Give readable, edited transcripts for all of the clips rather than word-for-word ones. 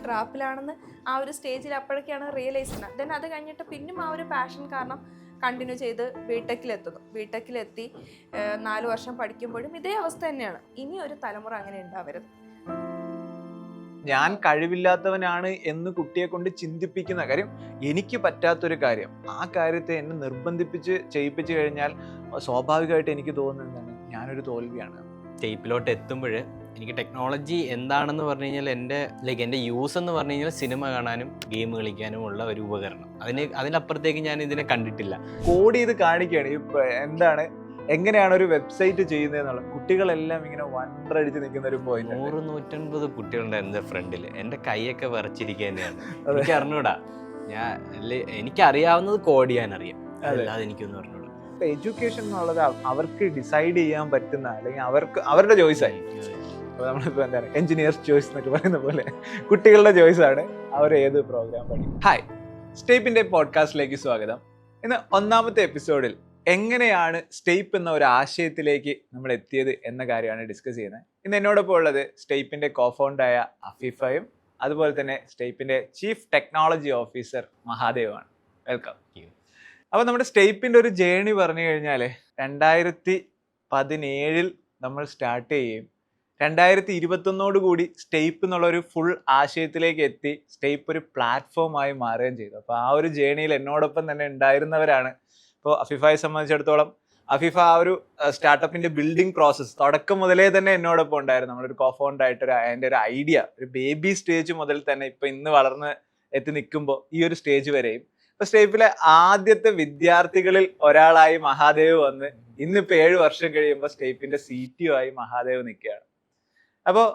ട്രാപ്പിലാണെന്ന് ആ ഒരു സ്റ്റേജിൽ അപ്പോഴൊക്കെയാണ് റിയലൈസ് ചെയ്യുന്നത്. ദെൻ അത് കഴിഞ്ഞിട്ട് പിന്നും ആ ഒരു പാഷൻ കാരണം കണ്ടിന്യൂ ചെയ്ത് ബിടെക്കിലെത്തി 4 വർഷം പഠിക്കുമ്പോഴും ഇതേ അവസ്ഥ തന്നെയാണ്. ഇനി ഒരു തലമുറ അങ്ങനെ ഉണ്ടാവരുത്. ഞാൻ കഴിവില്ലാത്തവനാണ് എന്ന് കുട്ടിയെ കൊണ്ട് ചിന്തിപ്പിക്കുന്ന കാര്യം, എനിക്ക് പറ്റാത്തൊരു കാര്യം, ആ കാര്യത്തെ എന്നെ നിർബന്ധിപ്പിച്ച് ചെയ്യിപ്പിച്ചു കഴിഞ്ഞാൽ സ്വാഭാവികമായിട്ട് എനിക്ക് തോന്നുന്നത് ഞാനൊരു തോൽവിയാണ്. സ്റ്റേപ്പിലോട്ട് എത്തുമ്പോൾ എനിക്ക് ടെക്നോളജി എന്താണെന്ന് പറഞ്ഞു കഴിഞ്ഞാൽ എൻ്റെ യൂസ് എന്ന് പറഞ്ഞു കഴിഞ്ഞാൽ സിനിമ കാണാനും ഗെയിം കളിക്കാനും ഉള്ള ഒരു ഉപകരണം. അതിനപ്പുറത്തേക്ക് ഞാൻ ഇതിനെ കണ്ടിട്ടില്ല. കോഡ് ചെയ്ത് കാണിക്കുകയാണ് ഇപ്പൊ എന്താണ്, എങ്ങനെയാണ് ഒരു വെബ്സൈറ്റ് ചെയ്യുന്നത് എന്നുള്ളത്. കുട്ടികളെല്ലാം ഇങ്ങനെ വണ്ടടിച്ച് നിൽക്കുന്ന ഒരു പോയിന്റ്. 100-150 കുട്ടികളുണ്ട് എൻ്റെ ഫ്രണ്ടിൽ. എൻ്റെ കൈയൊക്കെ വിറച്ചിരിക്കുക തന്നെയാണ്. എനിക്ക് അറിഞ്ഞൂടാ, എനിക്കറിയാവുന്നത് കോഡ് ചെയ്യാൻ അറിയാം, അല്ലാതെ എനിക്കൊന്നും അറിഞ്ഞൂടാ. എഡ്യൂക്കേഷൻ എന്നുള്ളത് അവർക്ക് ഡിസൈഡ് ചെയ്യാൻ പറ്റുന്ന, അല്ലെങ്കിൽ അവരുടെ ചോയ്സായി. അപ്പോൾ നമ്മളിപ്പോൾ എന്താണ് എഞ്ചിനീയേഴ്സ് ചോയ്സ് എന്നൊക്കെ പറയുന്ന പോലെ കുട്ടികളുടെ ചോയ്സാണ് അവർ ഏത് പ്രോഗ്രാം പഠിക്കും. ഹായ്, സ്റ്റേപ്പിന്റെ പോഡ്കാസ്റ്റിലേക്ക് സ്വാഗതം. ഇന്ന് 1ാമത്തെ എപ്പിസോഡിൽ എങ്ങനെയാണ് സ്റ്റേപ്പ് എന്ന ഒരു ആശയത്തിലേക്ക് നമ്മൾ എത്തിയത് എന്ന കാര്യമാണ് ഡിസ്കസ് ചെയ്യുന്നത്. ഇന്ന് എന്നോടൊപ്പം ഉള്ളത് സ്റ്റേപ്പിന്റെ കോഫൗണ്ടറായ അഫീഫയും അതുപോലെ തന്നെ സ്റ്റേപ്പിന്റെ ചീഫ് ടെക്നോളജി ഓഫീസർ മഹാദേവാണ്. വെൽക്കം. അപ്പോൾ നമ്മുടെ സ്റ്റേപ്പിന്റെ ഒരു ജേണി പറഞ്ഞു കഴിഞ്ഞാൽ 2017 നമ്മൾ സ്റ്റാർട്ട് ചെയ്യുകയും 2021 കൂടി സ്റ്റേപ്പ് എന്നുള്ള ഒരു ഫുൾ ആശയത്തിലേക്ക് എത്തി സ്റ്റേപ്പ് ഒരു പ്ലാറ്റ്ഫോമായി മാറുകയും ചെയ്തു. അപ്പോൾ ആ ഒരു ജേണിയിൽ എന്നോടൊപ്പം തന്നെ ഉണ്ടായിരുന്നവരാണ്. ഇപ്പോൾ അഫീഫയെ സംബന്ധിച്ചിടത്തോളം അഫീഫ ആ ഒരു സ്റ്റാർട്ടപ്പിന്റെ ബിൽഡിംഗ് പ്രോസസ്സ് തുടക്കം മുതലേ തന്നെ എന്നോടൊപ്പം ഉണ്ടായിരുന്നു. നമ്മളൊരു കോഫൗണ്ടറായിട്ട് അതിൻ്റെ ഒരു ഐഡിയ ഒരു ബേബി സ്റ്റേജ് മുതൽ തന്നെ ഇപ്പൊ ഇന്ന് വളർന്ന് എത്തി നിൽക്കുമ്പോൾ ഈ ഒരു സ്റ്റേജ് വരെയും ഇപ്പൊ സ്റ്റേപ്പിലെ ആദ്യത്തെ വിദ്യാർത്ഥികളിൽ ഒരാളായി മഹാദേവ് വന്ന് ഇന്നിപ്പോ 7 വർഷം കഴിയുമ്പോൾ സ്റ്റേപ്പിന്റെ CTO ആയി മഹാദേവ് നിൽക്കുകയാണ്. അപ്പോൾ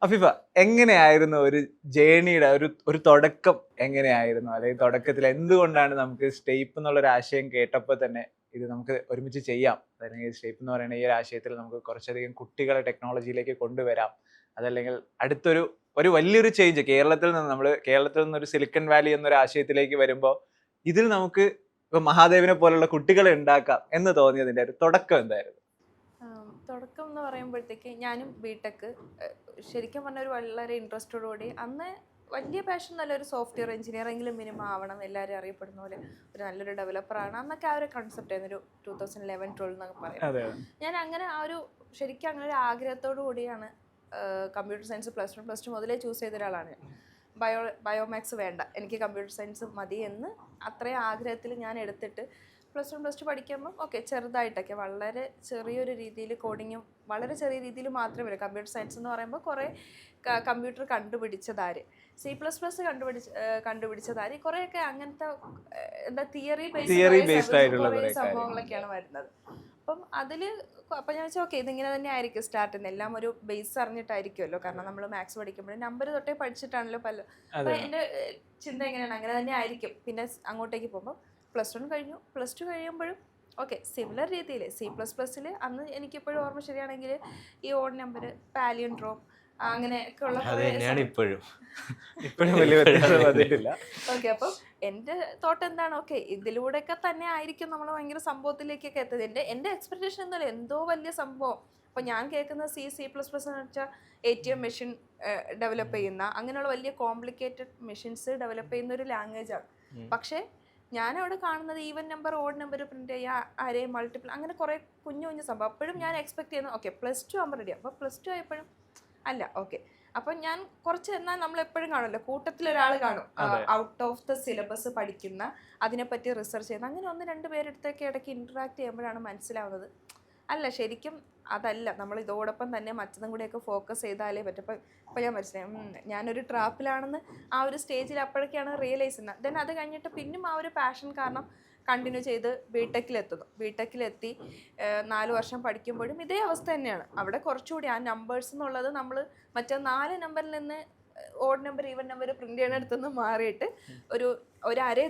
അഫീഫ, എങ്ങനെയായിരുന്നു ഒരു ജേണിയുടെ ഒരു തുടക്കം എങ്ങനെയായിരുന്നു? അല്ലെങ്കിൽ തുടക്കത്തിൽ എന്തുകൊണ്ടാണ് നമുക്ക് സ്റ്റേപ്പ് എന്നുള്ളൊരു ആശയം കേട്ടപ്പോൾ തന്നെ ഇത് നമുക്ക് ഒരുമിച്ച് ചെയ്യാം, അല്ലെങ്കിൽ സ്റ്റേപ്പ് എന്ന് പറയുന്ന ഈ ഒരു ആശയത്തിൽ നമുക്ക് കുറച്ചധികം കുട്ടികളെ ടെക്നോളജിയിലേക്ക് കൊണ്ടുവരാം, അതല്ലെങ്കിൽ അടുത്തൊരു വലിയൊരു ചേഞ്ച് കേരളത്തിൽ നിന്നൊരു സിലിക്കൺ വാലി എന്നൊരു ആശയത്തിലേക്ക് വരുമ്പോൾ ഇതിൽ നമുക്ക് ഇപ്പൊ മഹാദേവിനെ പോലുള്ള കുട്ടികളെ ഉണ്ടാക്കാം എന്ന് തോന്നിയതിന്റെ ഒരു തുടക്കം എന്തായിരുന്നു? തുടക്കം എന്ന് പറയുമ്പോഴത്തേക്ക് ഞാനും ബിടെക് ശരിക്കും പറഞ്ഞ ഒരു വളരെ ഇൻട്രസ്റ്റോടുകൂടി, അന്ന് വലിയ പാഷൻ നല്ല ഒരു സോഫ്റ്റ്വെയർ എഞ്ചിനീയർ എങ്കിലും മിനിമം ആവണം, എല്ലാവരും അറിയപ്പെടുന്ന പോലെ ഒരു നല്ലൊരു ഡെവലപ്പറാണ് അന്നൊക്കെ ആ ഒരു കൺസെപ്റ്റ് ആയിരുന്നു. ഒരു 2011-12 എന്നൊക്കെ പറയാം. ഞാൻ അങ്ങനെ ശരിക്കും അങ്ങനെ ഒരു ആഗ്രഹത്തോടു കൂടിയാണ് കമ്പ്യൂട്ടർ സയൻസ് പ്ലസ് ടു മുതലേ ചൂസ് ചെയ്ത ഒരാളാണ്. ബയോമാക്സ് വേണ്ട, എനിക്ക് കമ്പ്യൂട്ടർ സയൻസ് മതി എന്ന് അത്രയും ആഗ്രഹത്തിൽ ഞാൻ എടുത്തിട്ട് പ്ലസ് ടു പഠിക്കുമ്പോൾ ചെറുതായിട്ടൊക്കെ വളരെ ചെറിയൊരു രീതിയിൽ കോഡിങ്ങും വളരെ ചെറിയ രീതിയിൽ മാത്രമേ വരും. കമ്പ്യൂട്ടർ സയൻസ് എന്ന് പറയുമ്പോൾ കുറേ കമ്പ്യൂട്ടർ കണ്ടുപിടിച്ചതാര്, C++ കണ്ടുപിടിച്ചതാര്, കുറേയൊക്കെ അങ്ങനത്തെ തിയറി ബേസ്ഡ് ആയിട്ടുള്ള സംഭവങ്ങളൊക്കെയാണ് വരുന്നത്. അപ്പം ഞാൻ വെച്ചാൽ ഇതിങ്ങനെ തന്നെ ആയിരിക്കും സ്റ്റാർട്ട് ചെയ്യുന്നത്. എല്ലാം ഒരു ബേസ് അറിഞ്ഞിട്ടായിരിക്കുമല്ലോ, കാരണം നമ്മൾ മാത്സ് പഠിക്കുമ്പോഴും നമ്പർ തൊട്ടേ പഠിച്ചിട്ടാണല്ലോ അപ്പം എൻ്റെ ചിന്ത എങ്ങനെയാണ്, അങ്ങനെ തന്നെ ആയിരിക്കും. പിന്നെ അങ്ങോട്ടേക്ക് പോകുമ്പോൾ പ്ലസ് ടു കഴിയുമ്പോഴും സിമിലർ രീതിയിൽ C++ൽ അന്ന് എനിക്കിപ്പോഴും ഓർമ്മ ശരിയാണെങ്കിൽ ഈ ഓഡ് നമ്പർ, പാലിയൻഡ്രോം അങ്ങനെയൊക്കെ ഉള്ള അപ്പം എൻ്റെ തോട്ട് എന്താണ്, ഇതിലൂടെയൊക്കെ തന്നെ ആയിരിക്കും നമ്മൾ ഭയങ്കര സംഭവത്തിലേക്കൊക്കെ എത്തത്. എൻ്റെ എക്സ്പെക്ടേഷൻ എന്നല്ല, എന്തോ വലിയ സംഭവം. അപ്പോൾ ഞാൻ കേൾക്കുന്ന C++ എന്ന് വെച്ചാൽ ATM മെഷീൻ ഡെവലപ്പ് ചെയ്യുന്ന അങ്ങനെയുള്ള വലിയ കോംപ്ലിക്കേറ്റഡ് മെഷീൻസ് ഡെവലപ്പ് ചെയ്യുന്ന ഒരു ലാംഗ്വേജാണ്. പക്ഷേ ഞാനവിടെ കാണുന്നത് even number, odd number print ചെയ്യുക, അരേ, മൾട്ടിപ്പിൾ, അങ്ങനെ കുറേ കുഞ്ഞു സംഭവം. അപ്പോഴും ഞാൻ എക്സ്പെക്ട് ചെയ്യുന്നു പ്ലസ് ടു ആകുമ്പോൾ റെഡി. അപ്പോൾ പ്ലസ് ടു ആയപ്പോഴും അല്ല അപ്പം ഞാൻ കുറച്ച്, എന്നാൽ നമ്മളെപ്പോഴും കാണുമല്ലോ കൂട്ടത്തിലൊരാൾ കാണും ഔട്ട് ഓഫ് ദ സിലബസ് പഠിക്കുന്ന, അതിനെപ്പറ്റി റിസർച്ച് ചെയ്യുന്ന, അങ്ങനെ 1-2 പേരെടുത്തൊക്കെ ഇടയ്ക്ക് ഇൻറ്ററാക്ട് ചെയ്യുമ്പോഴാണ് മനസ്സിലാവുന്നത് അല്ല ശരിക്കും അതല്ല, നമ്മൾ ഇതോടൊപ്പം തന്നെ മറ്റതും കൂടെയൊക്കെ ഫോക്കസ് ചെയ്താലേ പറ്റും. ഇപ്പം ഞാൻ മനസ്സിലായി ഞാനൊരു ട്രാപ്പിലാണെന്ന് ആ ഒരു സ്റ്റേജിൽ അപ്പോഴൊക്കെയാണ് റിയലൈസ് ചെയ്യുന്നത്. ദെൻ അത് കഴിഞ്ഞിട്ട് പിന്നും ആ ഒരു പാഷൻ കാരണം കണ്ടിന്യൂ ചെയ്ത് ബിടെക്കിലെത്തി 4 വർഷം പഠിക്കുമ്പോഴും ഇതേ അവസ്ഥ തന്നെയാണ്. അവിടെ കുറച്ചുകൂടി ആ നമ്പേഴ്സ് എന്നുള്ളത് നമ്മൾ മറ്റേ 4 നമ്പറിൽ നിന്ന് odd number, even number print ചെയ്യണടുത്തുനിന്ന് മാറിയിട്ട് ഒരു അരേ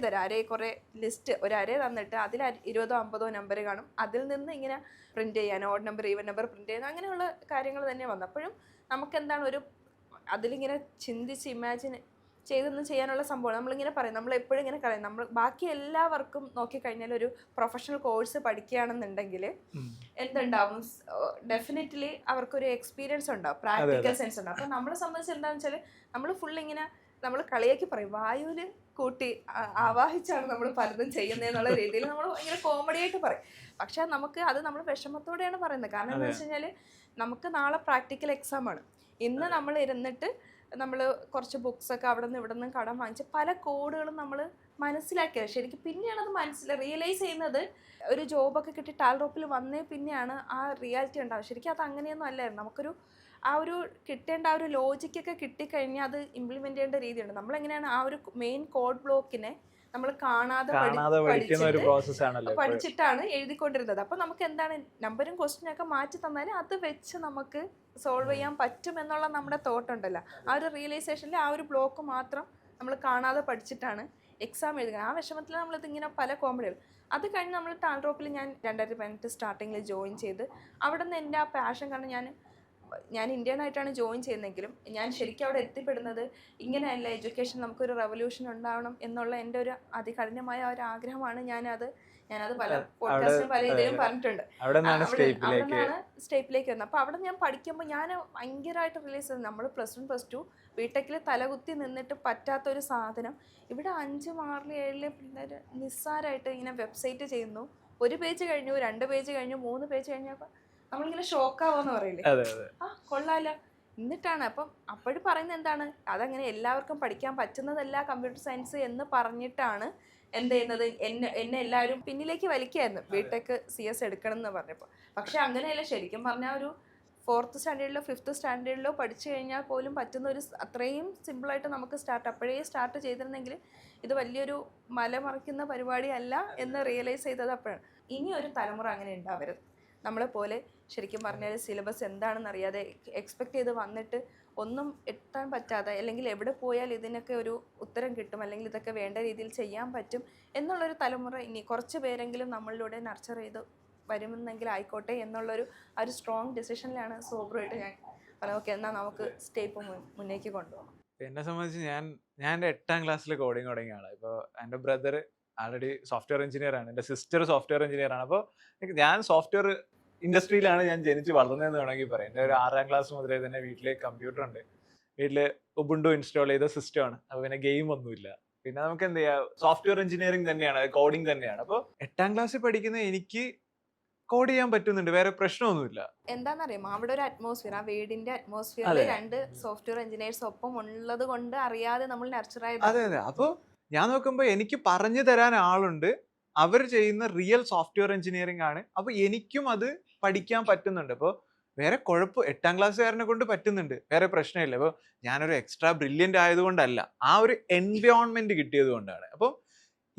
കുറേ ലിസ്റ്റ് ഒരു അരേ തന്നിട്ട് അതിൽ 20-50 നമ്പർ കാണും. അതിൽ നിന്ന് ഇങ്ങനെ പ്രിന്റ് ചെയ്യാൻ odd number, even number print ചെയ്യാൻ അങ്ങനെയുള്ള കാര്യങ്ങൾ തന്നെ വന്നപ്പോഴും നമുക്കെന്താണ് അതിലിങ്ങനെ ചിന്തിച്ച് ഇമാജിൻ ചെയ്തൊന്നും ചെയ്യാനുള്ള സംഭവം നമ്മളിങ്ങനെ പറയും. നമ്മൾ എപ്പോഴും ഇങ്ങനെ പറയും, നമ്മൾ ബാക്കി എല്ലാവർക്കും നോക്കിക്കഴിഞ്ഞാൽ ഒരു പ്രൊഫഷണൽ കോഴ്സ് പഠിക്കുകയാണെന്നുണ്ടെങ്കിൽ എന്തുണ്ടാവും, ഡെഫിനറ്റ്ലി അവർക്കൊരു എക്സ്പീരിയൻസ് ഉണ്ടാവും, പ്രാക്ടിക്കൽ സെൻസ് ഉണ്ടാവും. അപ്പം നമ്മളെ സംബന്ധിച്ച് എന്താണെന്ന് വെച്ചാൽ നമ്മൾ ഫുൾ ഇങ്ങനെ നമ്മൾ കളിയാക്കി പറയും വായുവിൽ കൂട്ടി ആവാഹിച്ചാണ് നമ്മൾ പലതും ചെയ്യുന്നതെന്നുള്ള രീതിയിൽ നമ്മൾ ഭയങ്കര കോമഡി ആയിട്ട് പറയും. പക്ഷെ നമുക്ക് അത് നമ്മൾ വിഷമത്തോടെയാണ് പറയുന്നത്. കാരണം എന്താ വെച്ച് കഴിഞ്ഞാൽ നമുക്ക് നാളെ പ്രാക്ടിക്കൽ എക്സാം ആണ്. ഇന്ന് നമ്മൾ ഇരുന്നിട്ട് നമ്മൾ കുറച്ച് ബുക്സൊക്കെ അവിടെ നിന്ന് ഇവിടെ നിന്നും കടം വാങ്ങിച്ച് പല കോഡുകളും നമ്മൾ മനസ്സിലാക്കിയത് ശരിക്കും പിന്നെയാണ് അത് റിയലൈസ് ചെയ്യുന്നത്. ഒരു ജോബൊക്കെ കിട്ടി ടാൽറോപ്പിൽ വന്നേ പിന്നെയാണ് ആ റിയാലിറ്റി ഉണ്ടാവുക. ശരിക്കും അത് അങ്ങനെയൊന്നും അല്ലായിരുന്നു. നമുക്കൊരു ആ ഒരു കിട്ടേണ്ട ആ ഒരു ലോജിക്കൊക്കെ കിട്ടിക്കഴിഞ്ഞാൽ അത് ഇംപ്ലിമെൻ്റ് ചെയ്യേണ്ട രീതിയുണ്ട്. നമ്മളെങ്ങനെയാണ് ആ ഒരു മെയിൻ കോഡ് ബ്ലോക്കിനെ നമ്മൾ കാണാതെ പഠിച്ചിട്ടാണ് എഴുതിക്കൊണ്ടിരുന്നത്. അപ്പോൾ നമുക്ക് എന്താണ് നമ്പറും ക്വസ്റ്റ്യനൊക്കെ മാറ്റി തന്നാൽ അത് വെച്ച് നമുക്ക് സോൾവ് ചെയ്യാൻ പറ്റും എന്നുള്ള നമ്മുടെ തോട്ടുണ്ടല്ലോ. ആ ഒരു റിയലൈസേഷനിൽ ആ ഒരു ബ്ലോക്ക് മാത്രം നമ്മൾ കാണാതെ പഠിച്ചിട്ടാണ് എക്സാം എഴുതുക. ആ വിഷമത്തിൽ നമ്മളിതിങ്ങനെ പല കോമഡികൾ. അത് കഴിഞ്ഞ് നമ്മൾ ടാൽറോപ്പിൽ ഞാൻ 2018 സ്റ്റാർട്ടിങ്ങിൽ ജോയിൻ ചെയ്ത് അവിടെ നിന്ന് എൻ്റെ ആ പാഷൻ കാരണം ഞാൻ ഇന്ത്യൻ ആയിട്ടാണ് ജോയിൻ ചെയ്യുന്നതെങ്കിലും ഞാൻ ശരിക്കും അവിടെ എത്തിപ്പെടുന്നത് ഇങ്ങനെയല്ല. എഡ്യൂക്കേഷൻ നമുക്കൊരു റെവല്യൂഷൻ ഉണ്ടാവണം എന്നുള്ള എൻ്റെ ഒരു അതികഠിനമായ ഒരു ആഗ്രഹമാണ്. ഞാനത് പല പോഡ്കാസ്റ്റിലും പല ഇതിലും പറഞ്ഞിട്ടുണ്ട്. അവിടെയാണ് സ്റ്റേപ്പിലേക്ക് വരുന്നത്. അപ്പോൾ അവിടെ ഞാൻ പഠിക്കുമ്പോൾ ഞാൻ ഭയങ്കരമായിട്ട് റിയലൈസ് ചെയ്തത് നമ്മൾ +1 +2 ബിടെക്കിൽ തലകുത്തി നിന്നിട്ട് പറ്റാത്തൊരു സാധനം ഇവിടെ 5, 6, 7 പിള്ളേർ നിസ്സാരമായിട്ട് ഇങ്ങനെ വെബ്സൈറ്റ് ചെയ്യുന്നു. 1 പേജ് കഴിഞ്ഞു, 2 പേജ് കഴിഞ്ഞു, 3 പേജ് കഴിഞ്ഞപ്പോൾ നമ്മളിങ്ങനെ ഷോക്കാവാന്ന് പറയില്ലേ, കൊള്ളാലോ. എന്നിട്ടാണ് അപ്പം അപ്പോഴും പറയുന്നത് എന്താണ്, അതങ്ങനെ എല്ലാവർക്കും പഠിക്കാൻ പറ്റുന്നതല്ല കമ്പ്യൂട്ടർ സയൻസ് എന്ന് പറഞ്ഞിട്ടാണ് എന്ത് ചെയ്യുന്നത്, എന്നെ എല്ലാവരും പിന്നിലേക്ക് വലിക്കായിരുന്നു ബിടെക് CS എടുക്കണം എന്ന് പറഞ്ഞപ്പോൾ. പക്ഷെ അങ്ങനെയല്ല. ശരിക്കും പറഞ്ഞാൽ ഒരു 4th സ്റ്റാൻഡേർഡിലോ 5th സ്റ്റാൻഡേർഡിലോ പഠിച്ചു കഴിഞ്ഞാൽ പോലും പറ്റുന്ന ഒരു അത്രയും സിമ്പിളായിട്ട് നമുക്ക് അപ്പോഴേ സ്റ്റാർട്ട് ചെയ്തിരുന്നെങ്കിൽ ഇത് വലിയൊരു മലമറിക്കുന്ന പരിപാടിയല്ല എന്ന് റിയലൈസ് ചെയ്തത് അപ്പോഴാണ്. ഇനി ഒരു തലമുറ അങ്ങനെ ഉണ്ടാവരുത്. നമ്മളെപ്പോലെ ശരിക്കും പറഞ്ഞാൽ സിലബസ് എന്താണെന്ന് അറിയാതെ എക്സ്പെക്റ്റ് ചെയ്ത് വന്നിട്ട് ഒന്നും എത്താൻ പറ്റാതെ, അല്ലെങ്കിൽ എവിടെ പോയാൽ ഇതിനൊക്കെ ഒരു ഉത്തരം കിട്ടും, അല്ലെങ്കിൽ ഇതൊക്കെ വേണ്ട രീതിയിൽ ചെയ്യാൻ പറ്റും എന്നുള്ളൊരു തലമുറ ഇനി കുറച്ച് പേരെങ്കിലും നമ്മളിലൂടെ നർച്ചർ ചെയ്ത് വരുമെന്നെങ്കിൽ ആയിക്കോട്ടെ എന്നുള്ളൊരു ആ ഒരു സ്ട്രോങ് ഡിസിഷനിലാണ് സോബറായിട്ട് ഞാൻ പറയാം. ഓക്കെ, എന്നാൽ നമുക്ക് സ്റ്റെപ്പ് മുന്നേക്ക് കൊണ്ടുപോകാം. എന്നെ സംബന്ധിച്ച് ഞാൻ എൻ്റെ 8ാം ക്ലാസ്സിൽ കോഡിങ് തുടങ്ങിയാണ്. ഇപ്പോൾ എൻ്റെ ബ്രദർ ആൾറെഡി സോഫ്റ്റ്വെയർ എഞ്ചിനീയർ ആണ്, എൻ്റെ സിസ്റ്റർ സോഫ്റ്റ്വെയർ എഞ്ചിനീയർ ആണ്. അപ്പോൾ ഞാൻ സോഫ്റ്റ്വെയർ ഇൻഡസ്ട്രിയിലാണ് ഞാൻ ജനിച്ച് വളർന്നതെന്ന് വേണമെങ്കിൽ പറയാം. എൻ്റെ ഒരു 6ാം ക്ലാസ് മുതലേ തന്നെ വീട്ടിൽ കമ്പ്യൂട്ടർ ഉണ്ട്. വീട്ടിൽ ഉബുണ്ടു ഇൻസ്റ്റാൾ ചെയ്ത സിസ്റ്റമാണ്. അപ്പോൾ പിന്നെ ഗെയിം ഒന്നുമില്ല. പിന്നെ നമുക്ക് എന്ത് ചെയ്യാം, സോഫ്റ്റ്വെയർ എഞ്ചിനീയറിംഗ് തന്നെയാണ്, കോഡിങ് തന്നെയാണ്. അപ്പോൾ 8ാം ക്ലാസ്സിൽ പഠിക്കുന്ന എനിക്ക് കോഡ് ചെയ്യാൻ പറ്റുന്നുണ്ട്, വേറെ പ്രശ്നമൊന്നുമില്ല. എന്താണെന്നറിയാമോ, അവിടെ ഒരു അറ്റ്മോസ്ഫിയർ, ആ വീടിന്റെ അറ്റ്മോസ്ഫിയറിൽ 2 സോഫ്റ്റ്വെയർ എഞ്ചിനീയേഴ്സ് ഒപ്പം ഉള്ളത് കൊണ്ട് അറിയാതെ നമ്മൾ നർച്ചറായത്. അതെ. അപ്പോൾ ഞാൻ നോക്കുമ്പോൾ എനിക്ക് പറഞ്ഞു തരാൻ ആളുണ്ട്, അവർ ചെയ്യുന്ന റിയൽ സോഫ്റ്റ്വെയർ എഞ്ചിനീയറിംഗ് ആണ്. അപ്പോൾ എനിക്കും അത് പഠിക്കാൻ പറ്റുന്നുണ്ട്. അപ്പോൾ വേറെ കുഴപ്പം 8ാം ക്ലാസ്സുകാരനെ കൊണ്ട് പറ്റുന്നുണ്ട്, വേറെ പ്രശ്നമില്ല. അപ്പോൾ ഞാനൊരു എക്സ്ട്രാ ബ്രില്യൻ്റ് ആയതുകൊണ്ടല്ല, ആ ഒരു എൻവയോൺമെന്റ് കിട്ടിയത് കൊണ്ടാണ്. അപ്പോൾ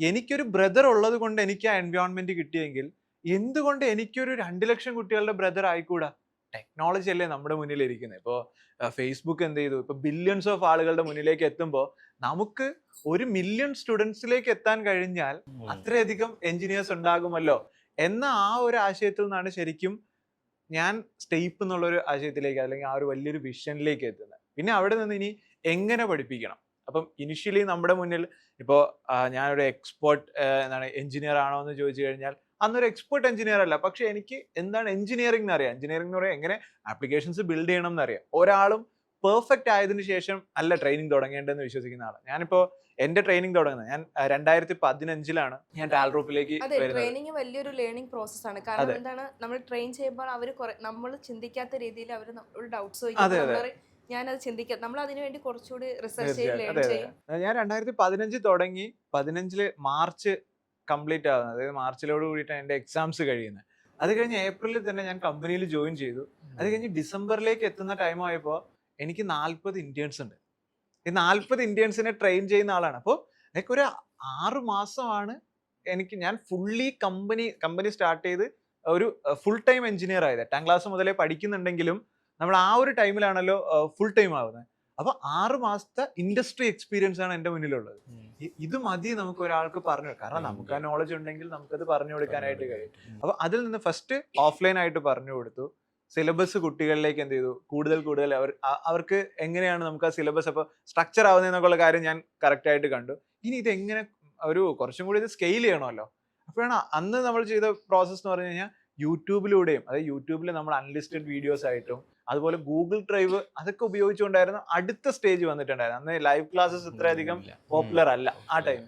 എനിക്കൊരു ബ്രദർ ഉള്ളത് കൊണ്ട് എനിക്ക് ആ എൻവയോൺമെന്റ് കിട്ടിയെങ്കിൽ എന്തുകൊണ്ട് എനിക്കൊരു 2 ലക്ഷം കുട്ടികളുടെ ബ്രദർ ആയിക്കൂടാ? ടെക്നോളജി അല്ലേ നമ്മുടെ മുന്നിൽ ഇരിക്കുന്നത്. ഇപ്പോൾ ഫേസ്ബുക്ക് എന്ത് ചെയ്തു, ഇപ്പോൾ ബില്യൺസ് ഓഫ് ആളുകളുടെ മുന്നിലേക്ക് എത്തുമ്പോൾ നമുക്ക് 1 മില്യൺ സ്റ്റുഡൻസിലേക്ക് എത്താൻ കഴിഞ്ഞാൽ അത്രയധികം എഞ്ചിനീയേഴ്സ് ഉണ്ടാകുമല്ലോ എന്ന ആ ഒരു ആശയത്തിൽ നിന്നാണ് ശരിക്കും ഞാൻ സ്റ്റെയ്പ്പ് എന്നുള്ളൊരു ആശയത്തിലേക്ക്, അല്ലെങ്കിൽ ആ ഒരു വലിയൊരു വിഷനിലേക്ക് എത്തുന്നത്. പിന്നെ അവിടെ നിന്ന് ഇനി എങ്ങനെ പഠിപ്പിക്കണം. അപ്പം ഇനിഷ്യലി നമ്മുടെ മുന്നിൽ ഇപ്പോൾ ഞാനൊരു എക്സ്പേർട്ട് എഞ്ചിനീയർ ആണോ എന്ന് ചോദിച്ചു കഴിഞ്ഞാൽ അന്നൊരു എക്സ്പേർട്ട് എഞ്ചിനീയർ അല്ല. പക്ഷെ എനിക്ക് എന്താണ് എഞ്ചിനീയറിംഗ് എന്ന് അറിയാം. എഞ്ചിനീയറിംഗ് എന്ന് പറയാം എങ്ങനെ ആപ്ലിക്കേഷൻസ് ബിൽഡ് ചെയ്യണം എന്നറിയാം. ഒരാളും പെർഫെക്റ്റ് ആയതിനു ശേഷം അല്ല ട്രെയിനിങ് തുടങ്ങേണ്ടതെന്ന് വിശ്വസിക്കുന്ന ആളാണ്. ഞാനിപ്പോൾ എന്റെ ട്രെയിനിങ് തുടങ്ങുന്നത് ഞാൻ 2015 ഞാൻ ടാൽറോപ്പിലേക്ക്. അതെ, ട്രെയിനിങ് വലിയൊരു ലേണിംഗ് പ്രോസസ് ആണ്. കാരണം എന്താണ്, നമ്മൾ ട്രെയിൻ ചെയ്യുമ്പോൾ അവർ നമ്മൾ ചിന്തിക്കാത്ത രീതിയിൽ അവർ ഡൗട്ട്സ് ചോദിക്കും. ഞാനത് ചിന്തിക്കാം, നമ്മൾ അതിനു വേണ്ടി കുറച്ചുകൂടി റിസർച്ച് ചെയ്യും. ഞാൻ 2015 തുടങ്ങി 15 മാർച്ച് കംപ്ലീറ്റ് ആവുന്നത്. അതായത് മാർച്ചിലോട് കൂടിയിട്ടാണ് എൻ്റെ എക്സാംസ് കഴിയുന്നത്. അത് കഴിഞ്ഞ് ഏപ്രിലിൽ തന്നെ ഞാൻ കമ്പനിയിൽ ജോയിൻ ചെയ്തു. അത് കഴിഞ്ഞ് ഡിസംബറിലേക്ക് എത്തുന്ന ടൈം ആയപ്പോൾ എനിക്ക് 40 ഇന്ത്യൻസ് ഉണ്ട്. ഈ 40 ഇന്ത്യൻസിനെ ട്രെയിൻ ചെയ്യുന്ന ആളാണ്. അപ്പോൾ എനിക്ക് ഒരു 6 മാസമാണ് ഞാൻ ഫുള്ളി കമ്പനി സ്റ്റാർട്ട് ചെയ്ത് ഒരു ഫുൾ ടൈം എഞ്ചിനീയർ ആയത്. 8ാം ക്ലാസ് മുതലേ പഠിക്കുന്നുണ്ടെങ്കിലും നമ്മൾ ആ ഒരു ടൈമിലാണല്ലോ ഫുൾ ടൈം ആവുന്നത്. അപ്പൊ 6 മാസത്തെ ഇൻഡസ്ട്രി എക്സ്പീരിയൻസ് ആണ് എന്റെ മുന്നിലുള്ളത്. ഇത് മതി നമുക്ക് ഒരാൾക്ക് പറഞ്ഞു, കാരണം നമുക്ക് ആ നോളജ് ഉണ്ടെങ്കിൽ നമുക്കത് പറഞ്ഞു കൊടുക്കാനായിട്ട് കഴിയും. അപ്പൊ അതിൽ നിന്ന് ഫസ്റ്റ് ഓഫ്ലൈൻ ആയിട്ട് പറഞ്ഞു കൊടുത്തു. സിലബസ് കുട്ടികളിലേക്ക് എന്ത് ചെയ്തു, കൂടുതൽ അവർക്ക് എങ്ങനെയാണ് നമുക്ക് ആ സിലബസ് അപ്പോൾ സ്ട്രക്ചർ ആവുന്നതെന്നൊക്കെയുള്ള കാര്യം ഞാൻ കറക്റ്റ് ആയിട്ട് കണ്ടു. ഇനി ഇത് എങ്ങനെ ഒരു കുറച്ചും കൂടി ഇത് സ്കെയിൽ ചെയ്യണമല്ലോ. അപ്പോഴാണ് അന്ന് നമ്മൾ ചെയ്ത പ്രോസസ്സ് എന്ന് പറഞ്ഞു കഴിഞ്ഞാൽ യൂട്യൂബിലൂടെയും, അതായത് യൂട്യൂബിൽ നമ്മൾ അൺലിസ്റ്റഡ് വീഡിയോസ് ആയിട്ടും അതുപോലെ ഗൂഗിൾ ഡ്രൈവ് അതൊക്കെ ഉപയോഗിച്ചുകൊണ്ടായിരുന്നു അടുത്ത സ്റ്റേജ് വന്നിട്ടുണ്ടായിരുന്നു. അന്ന് ലൈവ് ക്ലാസ്സസ് ഇത്രയധികം പോപ്പുലർ അല്ല ആ ടൈം.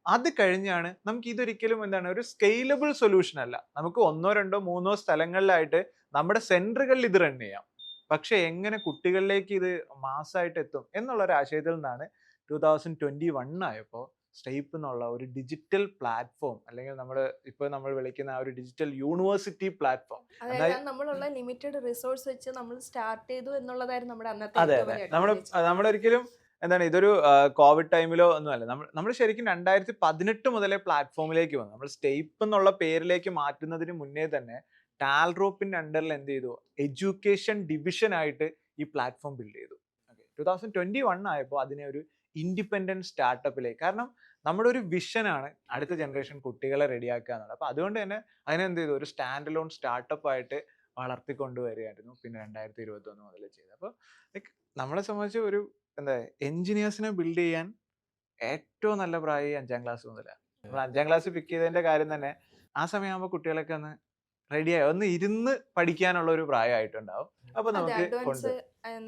അത് കഴിഞ്ഞാണ് നമുക്ക് ഇതൊരിക്കലും എന്താണ് ഒരു സ്കെയിലബിൾ സൊല്യൂഷൻ അല്ല. നമുക്ക് 1, 2, 3 സ്ഥലങ്ങളിലായിട്ട് നമ്മുടെ സെന്ററുകളിൽ ഇത് റൺ ചെയ്യാം. പക്ഷെ എങ്ങനെ കുട്ടികളിലേക്ക് ഇത് മാസ്സായിട്ട് എത്തും എന്നുള്ള ഒരു ആശയത്തിൽ നിന്നാണ് 2021 ആയപ്പോൾ സ്റ്റെയ്പ്പ് എന്നുള്ള ഒരു ഡിജിറ്റൽ പ്ലാറ്റ്ഫോം, അല്ലെങ്കിൽ നമ്മൾ വിളിക്കുന്ന ആ ഒരു ഡിജിറ്റൽ യൂണിവേഴ്സിറ്റി പ്ലാറ്റ്ഫോം. അതായത് നമ്മളുള്ള ലിമിറ്റഡ് റിസോഴ്സ് വെച്ച് നമ്മൾ സ്റ്റാർട്ട് ചെയ്തു എന്നുള്ളതായിരുന്നു നമ്മുടെ അന്നത്തെ അതെ ഏറ്റവും അതെ വലിയ നമ്മൾ advantage. നമ്മളൊരിക്കലും എന്താണ് ഇതൊരു കോവിഡ് ടൈമിലോ ഒന്നുമല്ല. നമ്മൾ ശരിക്കും 2018 മുതലേ പ്ലാറ്റ്ഫോമിലേക്ക് വന്നു. നമ്മൾ സ്റ്റെയ്പ്പ് എന്നുള്ള പേരിലേക്ക് മാറ്റുന്നതിന് മുന്നേ തന്നെ ടാൽറോപ്പിന്റെ അണ്ടറിൽ എന്ത് ചെയ്തു, എഡ്യൂക്കേഷൻ ഡിവിഷൻ ആയിട്ട് ഈ പ്ലാറ്റ്ഫോം ബിൽഡ് ചെയ്തു. 2021 ആയപ്പോൾ അതിനെ ഒരു ഇൻഡിപെൻഡന്റ് സ്റ്റാർട്ടപ്പിലേക്ക്, കാരണം നമ്മുടെ ഒരു വിഷനാണ് അടുത്ത ജനറേഷൻ കുട്ടികളെ റെഡിയാക്കുക എന്നുള്ളത്. അപ്പോൾ അതുകൊണ്ട് തന്നെ അതിനെ എന്ത് ചെയ്തു, ഒരു സ്റ്റാൻഡ് അലോൺ സ്റ്റാർട്ടപ്പ് ആയിട്ട് വളർത്തിക്കൊണ്ടുവരികയായിരുന്നു പിന്നെ 2021 മുതൽ ചെയ്തത്. അപ്പോൾ ലൈക്ക് നമ്മളെ സംബന്ധിച്ച് ഒരു എന്താ എഞ്ചിനീയേഴ്സിനെ ബിൽഡ് ചെയ്യാൻ ഏറ്റവും നല്ല പ്രായം 5ാം ക്ലാസ് മുതലാണ്. നമ്മൾ 5ാം ക്ലാസ് പിക്ക് ചെയ്തതിന്റെ കാര്യം തന്നെ ആ സമയമാകുമ്പോൾ കുട്ടികളൊക്കെ ഒന്ന് റെഡിയായി ഒന്ന് ഇരുന്ന് പഠിക്കാനുള്ള ഒരു പ്രായമായിട്ടുണ്ടാവും. അപ്പൊ അതെ, നമുക്ക് അഡ്വാൻസ്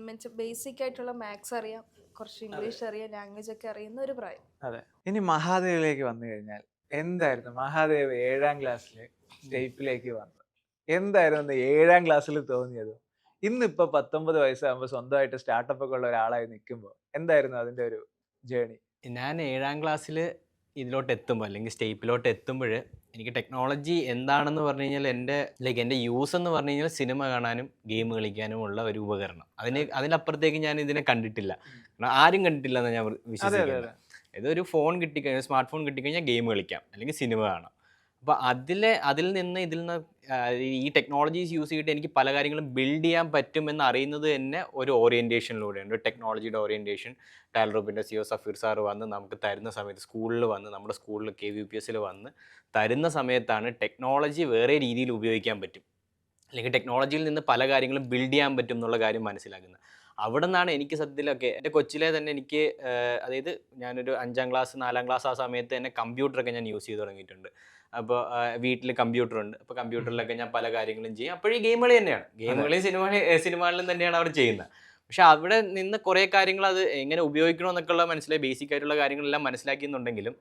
മീൻസ് ബേസിക് ആയിട്ടുള്ള മാത്സ് അറിയാം, കുറച്ച് ഇംഗ്ലീഷ് അറിയാം, ലാംഗ്വേജ് ഒക്കെ അറിയുന്ന ഒരു പ്രായം. അതെ. ഇനി മഹാദേവിലേക്ക് വന്നു കഴിഞ്ഞാൽ എന്തായിരുന്നു മഹാദേവ് 7ാം ക്ലാസ്സിൽ സ്റ്റെയ്പ്പിലേക്ക് വന്നത്? എന്തായിരുന്നു 7ാം ക്ലാസ്സിൽ തോന്നിയത്? ഇന്നിപ്പോ 19 വയസ്സാകുമ്പോൾ സ്വന്തമായിട്ട് സ്റ്റാർട്ടപ്പ് ഒക്കെ ഉള്ള ഒരാളായി നിൽക്കുമ്പോൾ എന്തായിരുന്നു അതിന്റെ ഒരു ജേണി? ഞാൻ 7ാം ക്ലാസ്സിൽ ഇതിലോട്ട് എത്തുമ്പോൾ അല്ലെങ്കിൽ സ്റ്റെയ്പ്പിലോട്ട് എത്തുമ്പോൾ എനിക്ക് ടെക്നോളജി എന്താണെന്ന് പറഞ്ഞു കഴിഞ്ഞാൽ എൻ്റെ യൂസ് എന്ന് പറഞ്ഞു കഴിഞ്ഞാൽ സിനിമ കാണാനും ഗെയിം കളിക്കാനും ഉള്ള ഒരു ഉപകരണം. അതിനപ്പുറത്തേക്ക് ഞാൻ ഇതിനെ കണ്ടിട്ടില്ല. കാരണം ആരും കണ്ടിട്ടില്ല എന്ന് ഞാൻ വിശ്വസിക്കുന്നത്. ഇതൊരു ഫോൺ കിട്ടിക്കഴിഞ്ഞാൽ, സ്മാർട്ട് ഫോൺ കിട്ടിക്കഴിഞ്ഞാൽ ഗെയിം കളിക്കാം അല്ലെങ്കിൽ സിനിമ കാണാം. അപ്പോൾ ഇതിൽ നിന്ന് ഈ ടെക്നോളജീസ് യൂസ് ചെയ്തിട്ട് എനിക്ക് പല കാര്യങ്ങളും ബിൽഡ് ചെയ്യാൻ പറ്റുമെന്ന് അറിയുന്നത് തന്നെ ഒരു ഓറിയൻറ്റേഷനിലൂടെയാണ്, ഒരു ടെക്നോളജിയുടെ ഓറിയൻറ്റേഷൻ. ടാൽറോപ്പിൻ്റെ CEO സഫീർ സാർ വന്ന് നമുക്ക് തരുന്ന സമയത്ത്, സ്കൂളിൽ വന്ന് നമ്മുടെ സ്കൂളിൽ KVPSൽ വന്ന് തരുന്ന സമയത്താണ് ടെക്നോളജി വേറെ രീതിയിൽ ഉപയോഗിക്കാൻ പറ്റും, അല്ലെങ്കിൽ ടെക്നോളജിയിൽ നിന്ന് പല കാര്യങ്ങളും ബിൽഡ് ചെയ്യാൻ പറ്റും എന്നുള്ള കാര്യം മനസ്സിലാക്കുന്നത്. അവിടെ നിന്നാണ് എനിക്ക് സത്യത്തിലൊക്കെ എൻ്റെ കൊച്ചിലെ തന്നെ എനിക്ക് അതായത് ഞാനൊരു 5ാം ക്ലാസ് 4ാം ക്ലാസ് ആ സമയത്ത് തന്നെ കമ്പ്യൂട്ടറൊക്കെ ഞാൻ യൂസ് ചെയ്ത് തുടങ്ങിയിട്ടുണ്ട്. അപ്പോൾ വീട്ടിൽ കമ്പ്യൂട്ടറുണ്ട്. അപ്പോൾ കമ്പ്യൂട്ടറിലൊക്കെ ഞാൻ പല കാര്യങ്ങളും ചെയ്യും. അപ്പോഴീ ഗെയിം കളി തന്നെയാണ്, ഗെയിം കളിയും സിനിമകളിലും തന്നെയാണ് അവർ ചെയ്യുന്നത്. പക്ഷെ അവിടെ നിന്ന് കുറേ കാര്യങ്ങൾ അത് എങ്ങനെ ഉപയോഗിക്കണമെന്നൊക്കെ ഉള്ള മനസ്സിലായി, ബേസിക് ആയിട്ടുള്ള കാര്യങ്ങളെല്ലാം മനസ്സിലാക്കിയെന്നുണ്ടെങ്കിലും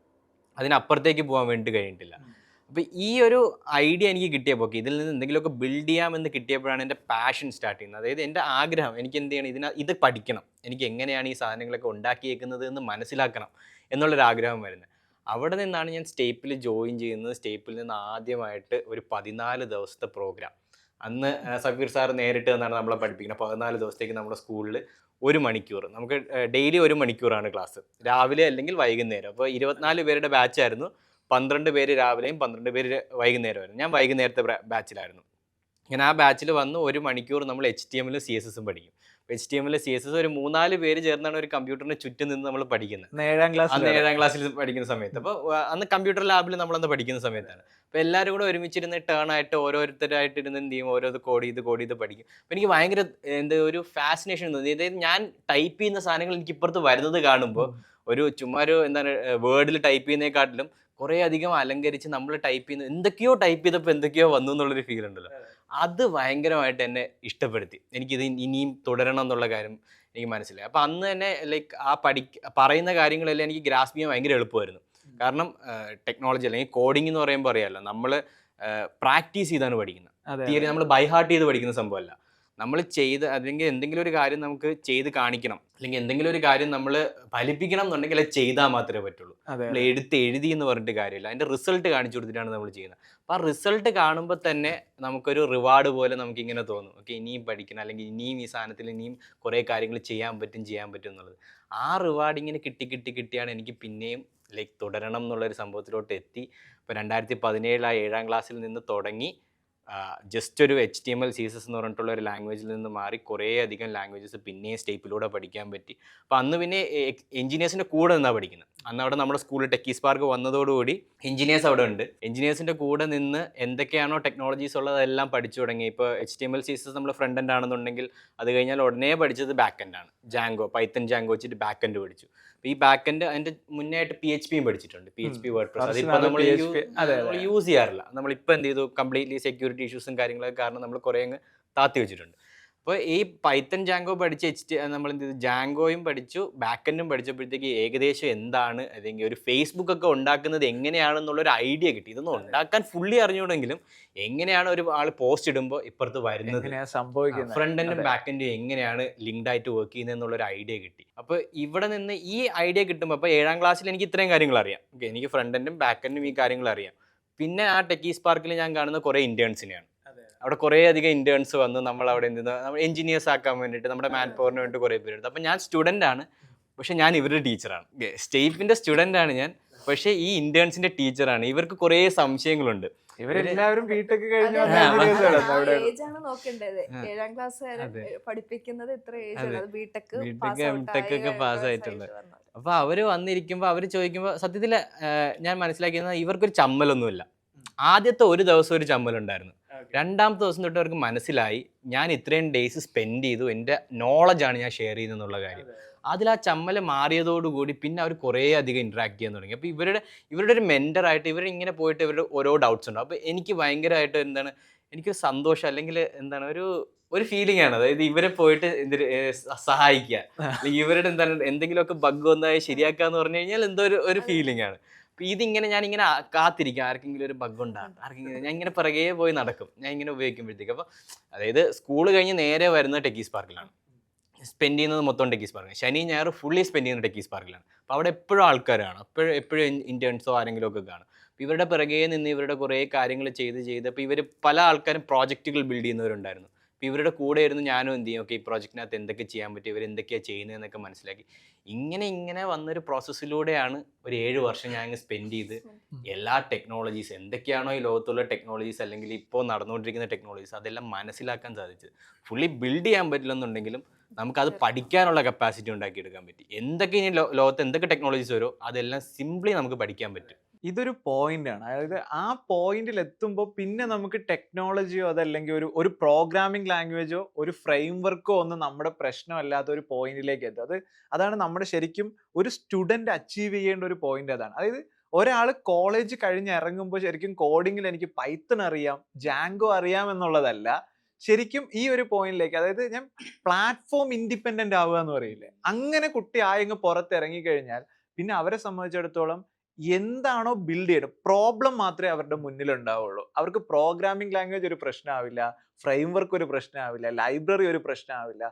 അതിനപ്പുറത്തേക്ക് പോകാൻ വേണ്ടി കഴിഞ്ഞിട്ടില്ല. അപ്പോൾ ഈ ഒരു ഐഡിയ എനിക്ക് കിട്ടിയപ്പോൾ, ഇതിൽ നിന്ന് എന്തെങ്കിലുമൊക്കെ ബിൽഡ് ചെയ്യാമെന്ന് കിട്ടിയപ്പോഴാണ് എൻ്റെ പാഷൻ സ്റ്റാർട്ട് ചെയ്യുന്നത്. അതായത് എൻ്റെ ആഗ്രഹം, എനിക്ക് എന്ത് ചെയ്യണം, ഇത് പഠിക്കണം, എനിക്ക് എങ്ങനെയാണ് ഈ സാധനങ്ങളൊക്കെ ഉണ്ടാക്കിയേക്കുന്നത് എന്ന് മനസ്സിലാക്കണം എന്നുള്ളൊരാഗ്രഹം വരുന്നത്. അവിടെ നിന്നാണ് ഞാൻ സ്റ്റെയ്പ്പിൽ ജോയിൻ ചെയ്യുന്നത്. സ്റ്റെയ്പ്പിൽ നിന്ന് ആദ്യമായിട്ട് ഒരു 14 ദിവസത്തെ പ്രോഗ്രാം, അന്ന് സഫീർ സാർ നേരിട്ട് തന്നാണ് നമ്മളെ പഠിപ്പിക്കുന്നത്. 14 ദിവസത്തേക്ക് നമ്മുടെ സ്കൂളിൽ 1 മണിക്കൂർ, നമുക്ക് ഡെയിലി 1 മണിക്കൂറാണ് ക്ലാസ്, രാവിലെ അല്ലെങ്കിൽ വൈകുന്നേരം. അപ്പോൾ 24 പേരുടെ ബാച്ചായിരുന്നു. 12 പേര് രാവിലെയും 12 പേര് വൈകുന്നേരമായിരുന്നു. ഞാൻ വൈകുന്നേരത്തെ ബാച്ചിലായിരുന്നു. ഇങ്ങനെ ആ ബാച്ചിൽ വന്ന് 1 മണിക്കൂർ നമ്മൾ HTML CSS പഠിക്കും. HTML CSS ഒരു 3-4 പേര് ചേർന്നാണ് ഒരു കമ്പ്യൂട്ടറിന് ചുറ്റും നിന്ന് നമ്മൾ പഠിക്കുന്നത്. 7ാം ക്ലാസ്സിൽ പഠിക്കുന്ന സമയത്ത്. അപ്പോൾ അന്ന് കമ്പ്യൂട്ടർ ലാബിൽ നമ്മളന്ന് പഠിക്കുന്ന സമയത്താണ്. അപ്പോൾ എല്ലാവരും കൂടെ ഒരുമിച്ചിരുന്ന് ടേൺ ആയിട്ട് ഓരോരുത്തരായിട്ട് ഇരുന്ന് എന്ത് ചെയ്യും, ഓരോ കോഡ് ചെയ്ത് പഠിക്കും. അപ്പോൾ എനിക്ക് ഭയങ്കര ഒരു ഫാസിനേഷൻ തോന്നി. അതായത് ഞാൻ ടൈപ്പ് ചെയ്യുന്ന സാധനങ്ങൾ എനിക്ക് ഇപ്പുറത്ത് വരുന്നത് കാണുമ്പോൾ ഒരു ചുമ്മാ ഒരു വേർഡിൽ ടൈപ്പ് ചെയ്യുന്നതിനെക്കാട്ടിലും കുറേ അധികം അലങ്കരിച്ച് നമ്മൾ ടൈപ്പ് ചെയ്യുന്ന എന്തൊക്കെയോ ടൈപ്പ് ചെയ്തപ്പോൾ എന്തൊക്കെയോ വന്നു എന്നുള്ളൊരു ഫീൽ ഉണ്ടല്ലോ, അത് ഭയങ്കരമായിട്ട് എന്നെ ഇഷ്ടപ്പെടുത്തി. എനിക്കിത് ഇനിയും തുടരണം എന്നുള്ള കാര്യം എനിക്ക് മനസ്സിലായി. അപ്പോൾ അന്ന് തന്നെ ലൈക്ക് ആ പറയുന്ന കാര്യങ്ങളെല്ലാം എനിക്ക് ഗ്രാസ്പ് ചെയ്യാൻ ഭയങ്കര എളുപ്പമായിരുന്നു. കാരണം ടെക്നോളജി അല്ലെങ്കിൽ കോഡിംഗ് എന്ന് പറയുമ്പോൾ അറിയാമല്ലോ, നമ്മൾ പ്രാക്ടീസ് ചെയ്താണ് പഠിക്കുന്നത്. തിയറി നമ്മൾ ബൈ ഹാർട്ട് ചെയ്ത് പഠിക്കുന്ന സംഭവമല്ല. നമ്മൾ അല്ലെങ്കിൽ എന്തെങ്കിലും ഒരു കാര്യം നമുക്ക് ചെയ്ത് കാണിക്കണം, അല്ലെങ്കിൽ എന്തെങ്കിലും ഒരു കാര്യം നമ്മൾ ഫലിപ്പിക്കണം എന്നുണ്ടെങ്കിൽ അത് ചെയ്താൽ മാത്രമേ പറ്റുള്ളൂ. നമ്മൾ എഴുതി എന്ന് പറഞ്ഞിട്ട് കാര്യമില്ല, അതിൻ്റെ റിസൾട്ട് കാണിച്ചു കൊടുത്തിട്ടാണ് നമ്മൾ ചെയ്യുന്നത്. അപ്പോൾ ആ റിസൾട്ട് കാണുമ്പോൾ തന്നെ നമുക്കൊരു റിവാർഡ് പോലെ നമുക്കിങ്ങനെ തോന്നും, ഓക്കെ ഇനിയും പഠിക്കണം, അല്ലെങ്കിൽ ഇനിയും ഈ സാധനത്തിൽ ഇനിയും കുറേ കാര്യങ്ങൾ ചെയ്യാൻ പറ്റും എന്നുള്ളത്. ആ റിവാർഡ് ഇങ്ങനെ കിട്ടിയാണ് എനിക്ക് പിന്നെയും ലൈക്ക് തുടരണം എന്നുള്ളൊരു സംഭവത്തിലോട്ട് എത്തി. ഇപ്പോൾ 2017 7ാം ക്ലാസ്സിൽ നിന്ന് തുടങ്ങി ജസ്റ്റ് ഒരു HTML CSS എന്ന് പറഞ്ഞിട്ടുള്ള ഒരു ലാംഗ്വേജിൽ നിന്ന് മാറി കുറേ അധികം ലാംഗ്വേജസ് പിന്നെയും സ്റ്റെയ്പ്പിലൂടെ പഠിക്കാൻ പറ്റി. അപ്പോൾ അന്ന് പിന്നെ എഞ്ചിനീയേഴ്സിൻ്റെ കൂടെ നിന്നാണ് പഠിക്കുന്നത്. അന്ന് അവിടെ നമ്മുടെ സ്കൂളിൽ ടെക്കീസ് പാർക്ക് വന്നതോടുകൂടി എഞ്ചിനീയേഴ്സ് അവിടെ ഉണ്ട്. എഞ്ചിനീയേഴ്സിൻ്റെ കൂടെ നിന്ന് എന്തൊക്കെയാണോ ടെക്നോളജീസ് ഉള്ളത് അതെല്ലാം പഠിച്ചു തുടങ്ങി. ഇപ്പോൾ HTML CSS നമ്മൾ ഫ്രണ്ട് എൻഡ് ആണെന്നുണ്ടെങ്കിൽ അത് കഴിഞ്ഞാൽ ഉടനെ പഠിച്ചത് ബാക്ക് എൻഡ് ആണ്. പൈത്തൺ ജാങ്കോ വെച്ചിട്ട് ബാക്ക് എൻഡ് പഠിച്ചു. അപ്പോൾ ഈ ബാക്ക് എൻഡ് അതിൻ്റെ മുന്നേ ആയിട്ട് PHP പഠിച്ചിട്ടുണ്ട്, PHP വേർഡ്പ്രസ്. അതിപ്പോൾ നമ്മൾ യൂസ് ചെയ്യാറില്ല. നമ്മളിപ്പോൾ എന്ത് ചെയ്തു, കംപ്ലീറ്റ്ലി സെക്യൂരിറ്റി ഇഷ്യൂസും കാര്യങ്ങളൊക്കെ കാരണം നമ്മൾ കുറേ അങ്ങ് താത്തി വെച്ചിട്ടുണ്ട്. അപ്പോൾ ഈ പൈത്തൺ ജാങ്കോ പഠിച്ച് നമ്മൾ എന്ത് ചെയ്തു, ജാങ്കോയും പഠിച്ചു, ബാക്കെൻഡും പഠിച്ചപ്പോഴത്തേക്ക് ഏകദേശം എന്താണ് അല്ലെങ്കിൽ ഒരു ഫേസ്ബുക്ക് ഒക്കെ ഉണ്ടാക്കുന്നത് എങ്ങനെയാണെന്നുള്ളൊരു ഐഡിയ കിട്ടി. ഇതൊന്നും ഉണ്ടാക്കാൻ ഫുള്ളി അറിഞ്ഞുകൂടെങ്കിലും എങ്ങനെയാണ് ഒരു ആൾ പോസ്റ്റ് ഇടുമ്പോൾ ഇപ്പുറത്ത് വരുന്നത്, സംഭവിക്കുന്നത്, ഫ്രണ്ട് എൻഡും ബാക്ക് എൻഡും എങ്ങനെയാണ് ലിങ്ക്ഡ് ആയിട്ട് വർക്ക് ചെയ്യുന്നത് എന്നുള്ളൊരു ഐഡിയ കിട്ടി. അപ്പോൾ ഇവിടെ നിന്ന് ഈ ഐഡിയ കിട്ടുമ്പോൾ, അപ്പോൾ 7ാം ക്ലാസ്സിൽ എനിക്ക് ഇത്രയും കാര്യങ്ങൾ അറിയാം. ഓക്കെ, എനിക്ക് ഫ്രണ്ട് എൻഡും ബാക്ക് എൻഡും ഈ കാര്യങ്ങൾ അറിയാം. പിന്നെ ആ ടെക്കി സ്പാർക്കിൽ ഞാൻ കാണുന്ന കുറേ ഇന്റേൺസിനെയാണ്. അവിടെ കുറേ അധികം ഇന്റേൺസ് വന്ന് നമ്മൾ അവിടെ നമ്മൾ എഞ്ചിനീയേഴ്സ് ആക്കാൻ വേണ്ടിയിട്ട് നമ്മുടെ മാൻ പവറിന് വേണ്ടി കുറേ പേരെടുത്തു. അപ്പം ഞാൻ സ്റ്റുഡൻ്റ് ആണ്, പക്ഷെ ഞാൻ ഇവരുടെ ടീച്ചറാണ്. സ്റ്റേപ്പിൻ്റെ സ്റ്റുഡൻ്റ് ആണ് ഞാൻ, പക്ഷേ ഈ ഇന്റേൺസിന്റെ ടീച്ചറാണ്. ഇവർക്ക് കുറേ സംശയങ്ങളുണ്ട്. ഇവരെല്ലാവരും ബിടെക് കഴിഞ്ഞ ഏജ് ആണ് നോക്കേണ്ടത്. 7ാം ക്ലാസ് വരെ പഠിപ്പിക്കുന്നത് ഇത്ര ഏജ് ആണ്, ബിടെക് എംടെക് ഒക്കെ പാസ്സായിട്ടുള്ളത്. അപ്പോൾ അവർ വന്നിരിക്കുമ്പോൾ അവർ ചോദിക്കുമ്പോൾ സത്യത്തിൽ ഞാൻ മനസ്സിലാക്കിയത് ഇവർക്കൊരു ചമ്മലൊന്നുമില്ല. ആദ്യത്തെ ഒരു ദിവസം ഒരു ചമ്മലുണ്ടായിരുന്നു. 2ാമത്തെ ദിവസം തൊട്ട് അവർക്ക് മനസ്സിലായി ഞാൻ ഇത്രയും ഡേയ്സ് സ്പെൻഡ് ചെയ്തു, എൻ്റെ നോളജാണ് ഞാൻ ഷെയർ ചെയ്യുന്നതെന്നുള്ള കാര്യം. അതിൽ ആ ചമ്മൽ മാറിയതോടുകൂടി പിന്നെ അവർ കുറേ അധികം ഇൻട്രാക്ട് ചെയ്യാൻ തുടങ്ങി. അപ്പോൾ ഇവരുടെ ഒരു മെൻറ്ററായിട്ട് ഇവരിങ്ങനെ പോയിട്ട് ഇവരുടെ ഓരോ ഡൗട്ട്സ് ഉണ്ടാവും. അപ്പോൾ എനിക്ക് ഭയങ്കരമായിട്ട് എന്താണ്, എനിക്കൊരു സന്തോഷം അല്ലെങ്കിൽ എന്താണ് ഒരു ഫീലിംഗ് ആണ്. അതായത് ഇവരെ പോയിട്ട് സഹായിക്കുക, അല്ലെങ്കിൽ ഇവരുടെ എന്താണ് എന്തെങ്കിലുമൊക്കെ ബഗ് വന്നായി ശരിയാക്കുക എന്ന് പറഞ്ഞു കഴിഞ്ഞാൽ എന്തോ ഒരു ഫീലിംഗ് ആണ്. അപ്പോൾ ഇതിങ്ങനെ ഞാനിങ്ങനെ കാത്തിരിക്കും, ആർക്കെങ്കിലും ഒരു ബഗ് ഉണ്ടാകും, ആർക്കെങ്കിലും ഞാൻ ഇങ്ങനെ പിറകെ പോയി നടക്കും ഞാൻ ഇങ്ങനെ ഉപയോഗിക്കുമ്പോഴത്തേക്ക്. അപ്പോൾ അതായത് സ്കൂൾ കഴിഞ്ഞ് നേരെ വരുന്നത് ടെക്കി സ്പാർക്കിലാണ്, സ്പെൻഡ് ചെയ്യുന്നത് മൊത്തം ടെക്കി സ്പാർക്കിലാണ്. ശനി ഞായർ ഫുള്ളി സ്പെൻഡ് ചെയ്യുന്നത് ടെക്കി സ്പാർക്കിലാണ്. അപ്പോൾ അവിടെ എപ്പോഴും ആൾക്കാരാണ്, എപ്പോഴും ഇന്റേൺസോ ആരെങ്കിലും ഒക്കെ കാണും. അപ്പോൾ ഇവരുടെ പിറകെ നിന്ന് ഇവരുടെ കുറേ കാര്യങ്ങൾ ചെയ്ത് അപ്പോൾ ഇവർ പല ആൾക്കാരും പ്രോജക്റ്റുകൾ ബിൽഡ് ചെയ്യുന്നവരുണ്ടായിരുന്നു. അപ്പോൾ ഇവരുടെ കൂടെ ഇരുന്ന് ഞാനും എന്ത് ചെയ്യും, ഓക്കെ ഈ പ്രോജക്റ്റിനകത്ത് എന്തൊക്കെ ചെയ്യാൻ പറ്റും, ഇവരെന്തൊക്കെയാണ് ചെയ്യുന്നതെന്നൊക്കെ മനസ്സിലാക്കി ഇങ്ങനെ വന്നൊരു പ്രോസസ്സിലൂടെയാണ് ഒരു 7 വർഷം ഞാൻ സ്പെൻഡ് ചെയ്ത് എല്ലാ ടെക്നോളജീസ് എന്തൊക്കെയാണോ ഈ ലോകത്തുള്ള ടെക്നോളജീസ് അല്ലെങ്കിൽ ഇപ്പോൾ നടന്നുകൊണ്ടിരിക്കുന്ന ടെക്നോളജീസ് അതെല്ലാം മനസ്സിലാക്കാൻ സാധിച്ചത്. ഫുള്ളി ബിൽഡ് ചെയ്യാൻ പറ്റില്ലെന്നുണ്ടെങ്കിലും നമുക്കത് പഠിക്കാനുള്ള കപ്പാസിറ്റി ഉണ്ടാക്കിയെടുക്കാൻ പറ്റി. എന്തൊക്കെ ഇനി ലോകത്ത് എന്തൊക്കെ ടെക്നോളജീസ് വരുമോ അതെല്ലാം സിംപ്ലി നമുക്ക് പഠിക്കാൻ പറ്റും. ഇതൊരു പോയിന്റാണ്. അതായത് ആ പോയിന്റിൽ എത്തുമ്പോൾ പിന്നെ നമുക്ക് ടെക്നോളജിയോ അതല്ലെങ്കിൽ ഒരു പ്രോഗ്രാമിംഗ് ലാംഗ്വേജോ ഒരു ഫ്രെയിം വർക്കോ ഒന്നും നമ്മുടെ പ്രശ്നമല്ലാത്ത ഒരു പോയിന്റിലേക്ക് എത്തും. അതാണ് നമ്മുടെ ശരിക്കും ഒരു സ്റ്റുഡൻറ് അച്ചീവ് ചെയ്യേണ്ട ഒരു പോയിന്റ്. അതാണ് അതായത് ഒരാൾ കോളേജ് കഴിഞ്ഞ് ഇറങ്ങുമ്പോൾ ശരിക്കും കോഡിങ്ങിൽ എനിക്ക് പൈത്തൺ അറിയാം, ജാങ്കോ അറിയാം എന്നുള്ളതല്ല, ശരിക്കും ഈ ഒരു പോയിന്റിലേക്ക്, അതായത് ഞാൻ പ്ലാറ്റ്ഫോം ഇൻഡിപെൻഡന്റ് ആവുക എന്ന് പറയില്ലേ, അങ്ങനെ കുട്ടി ആയെങ്കിൽ പുറത്തിറങ്ങി കഴിഞ്ഞാൽ പിന്നെ അവരെ സംബന്ധിച്ചിടത്തോളം എന്താണോ ബിൽഡ് ചെയ്യണം പ്രോബ്ലം മാത്രമേ അവരുടെ മുന്നിൽ ഉണ്ടാവുള്ളൂ. അവർക്ക് പ്രോഗ്രാമിംഗ് ലാംഗ്വേജ് ഒരു പ്രശ്നമാവില്ല, ഫ്രെയിം വർക്ക് ഒരു പ്രശ്നമാവില്ല, ലൈബ്രറി ഒരു പ്രശ്നമാവില്ല.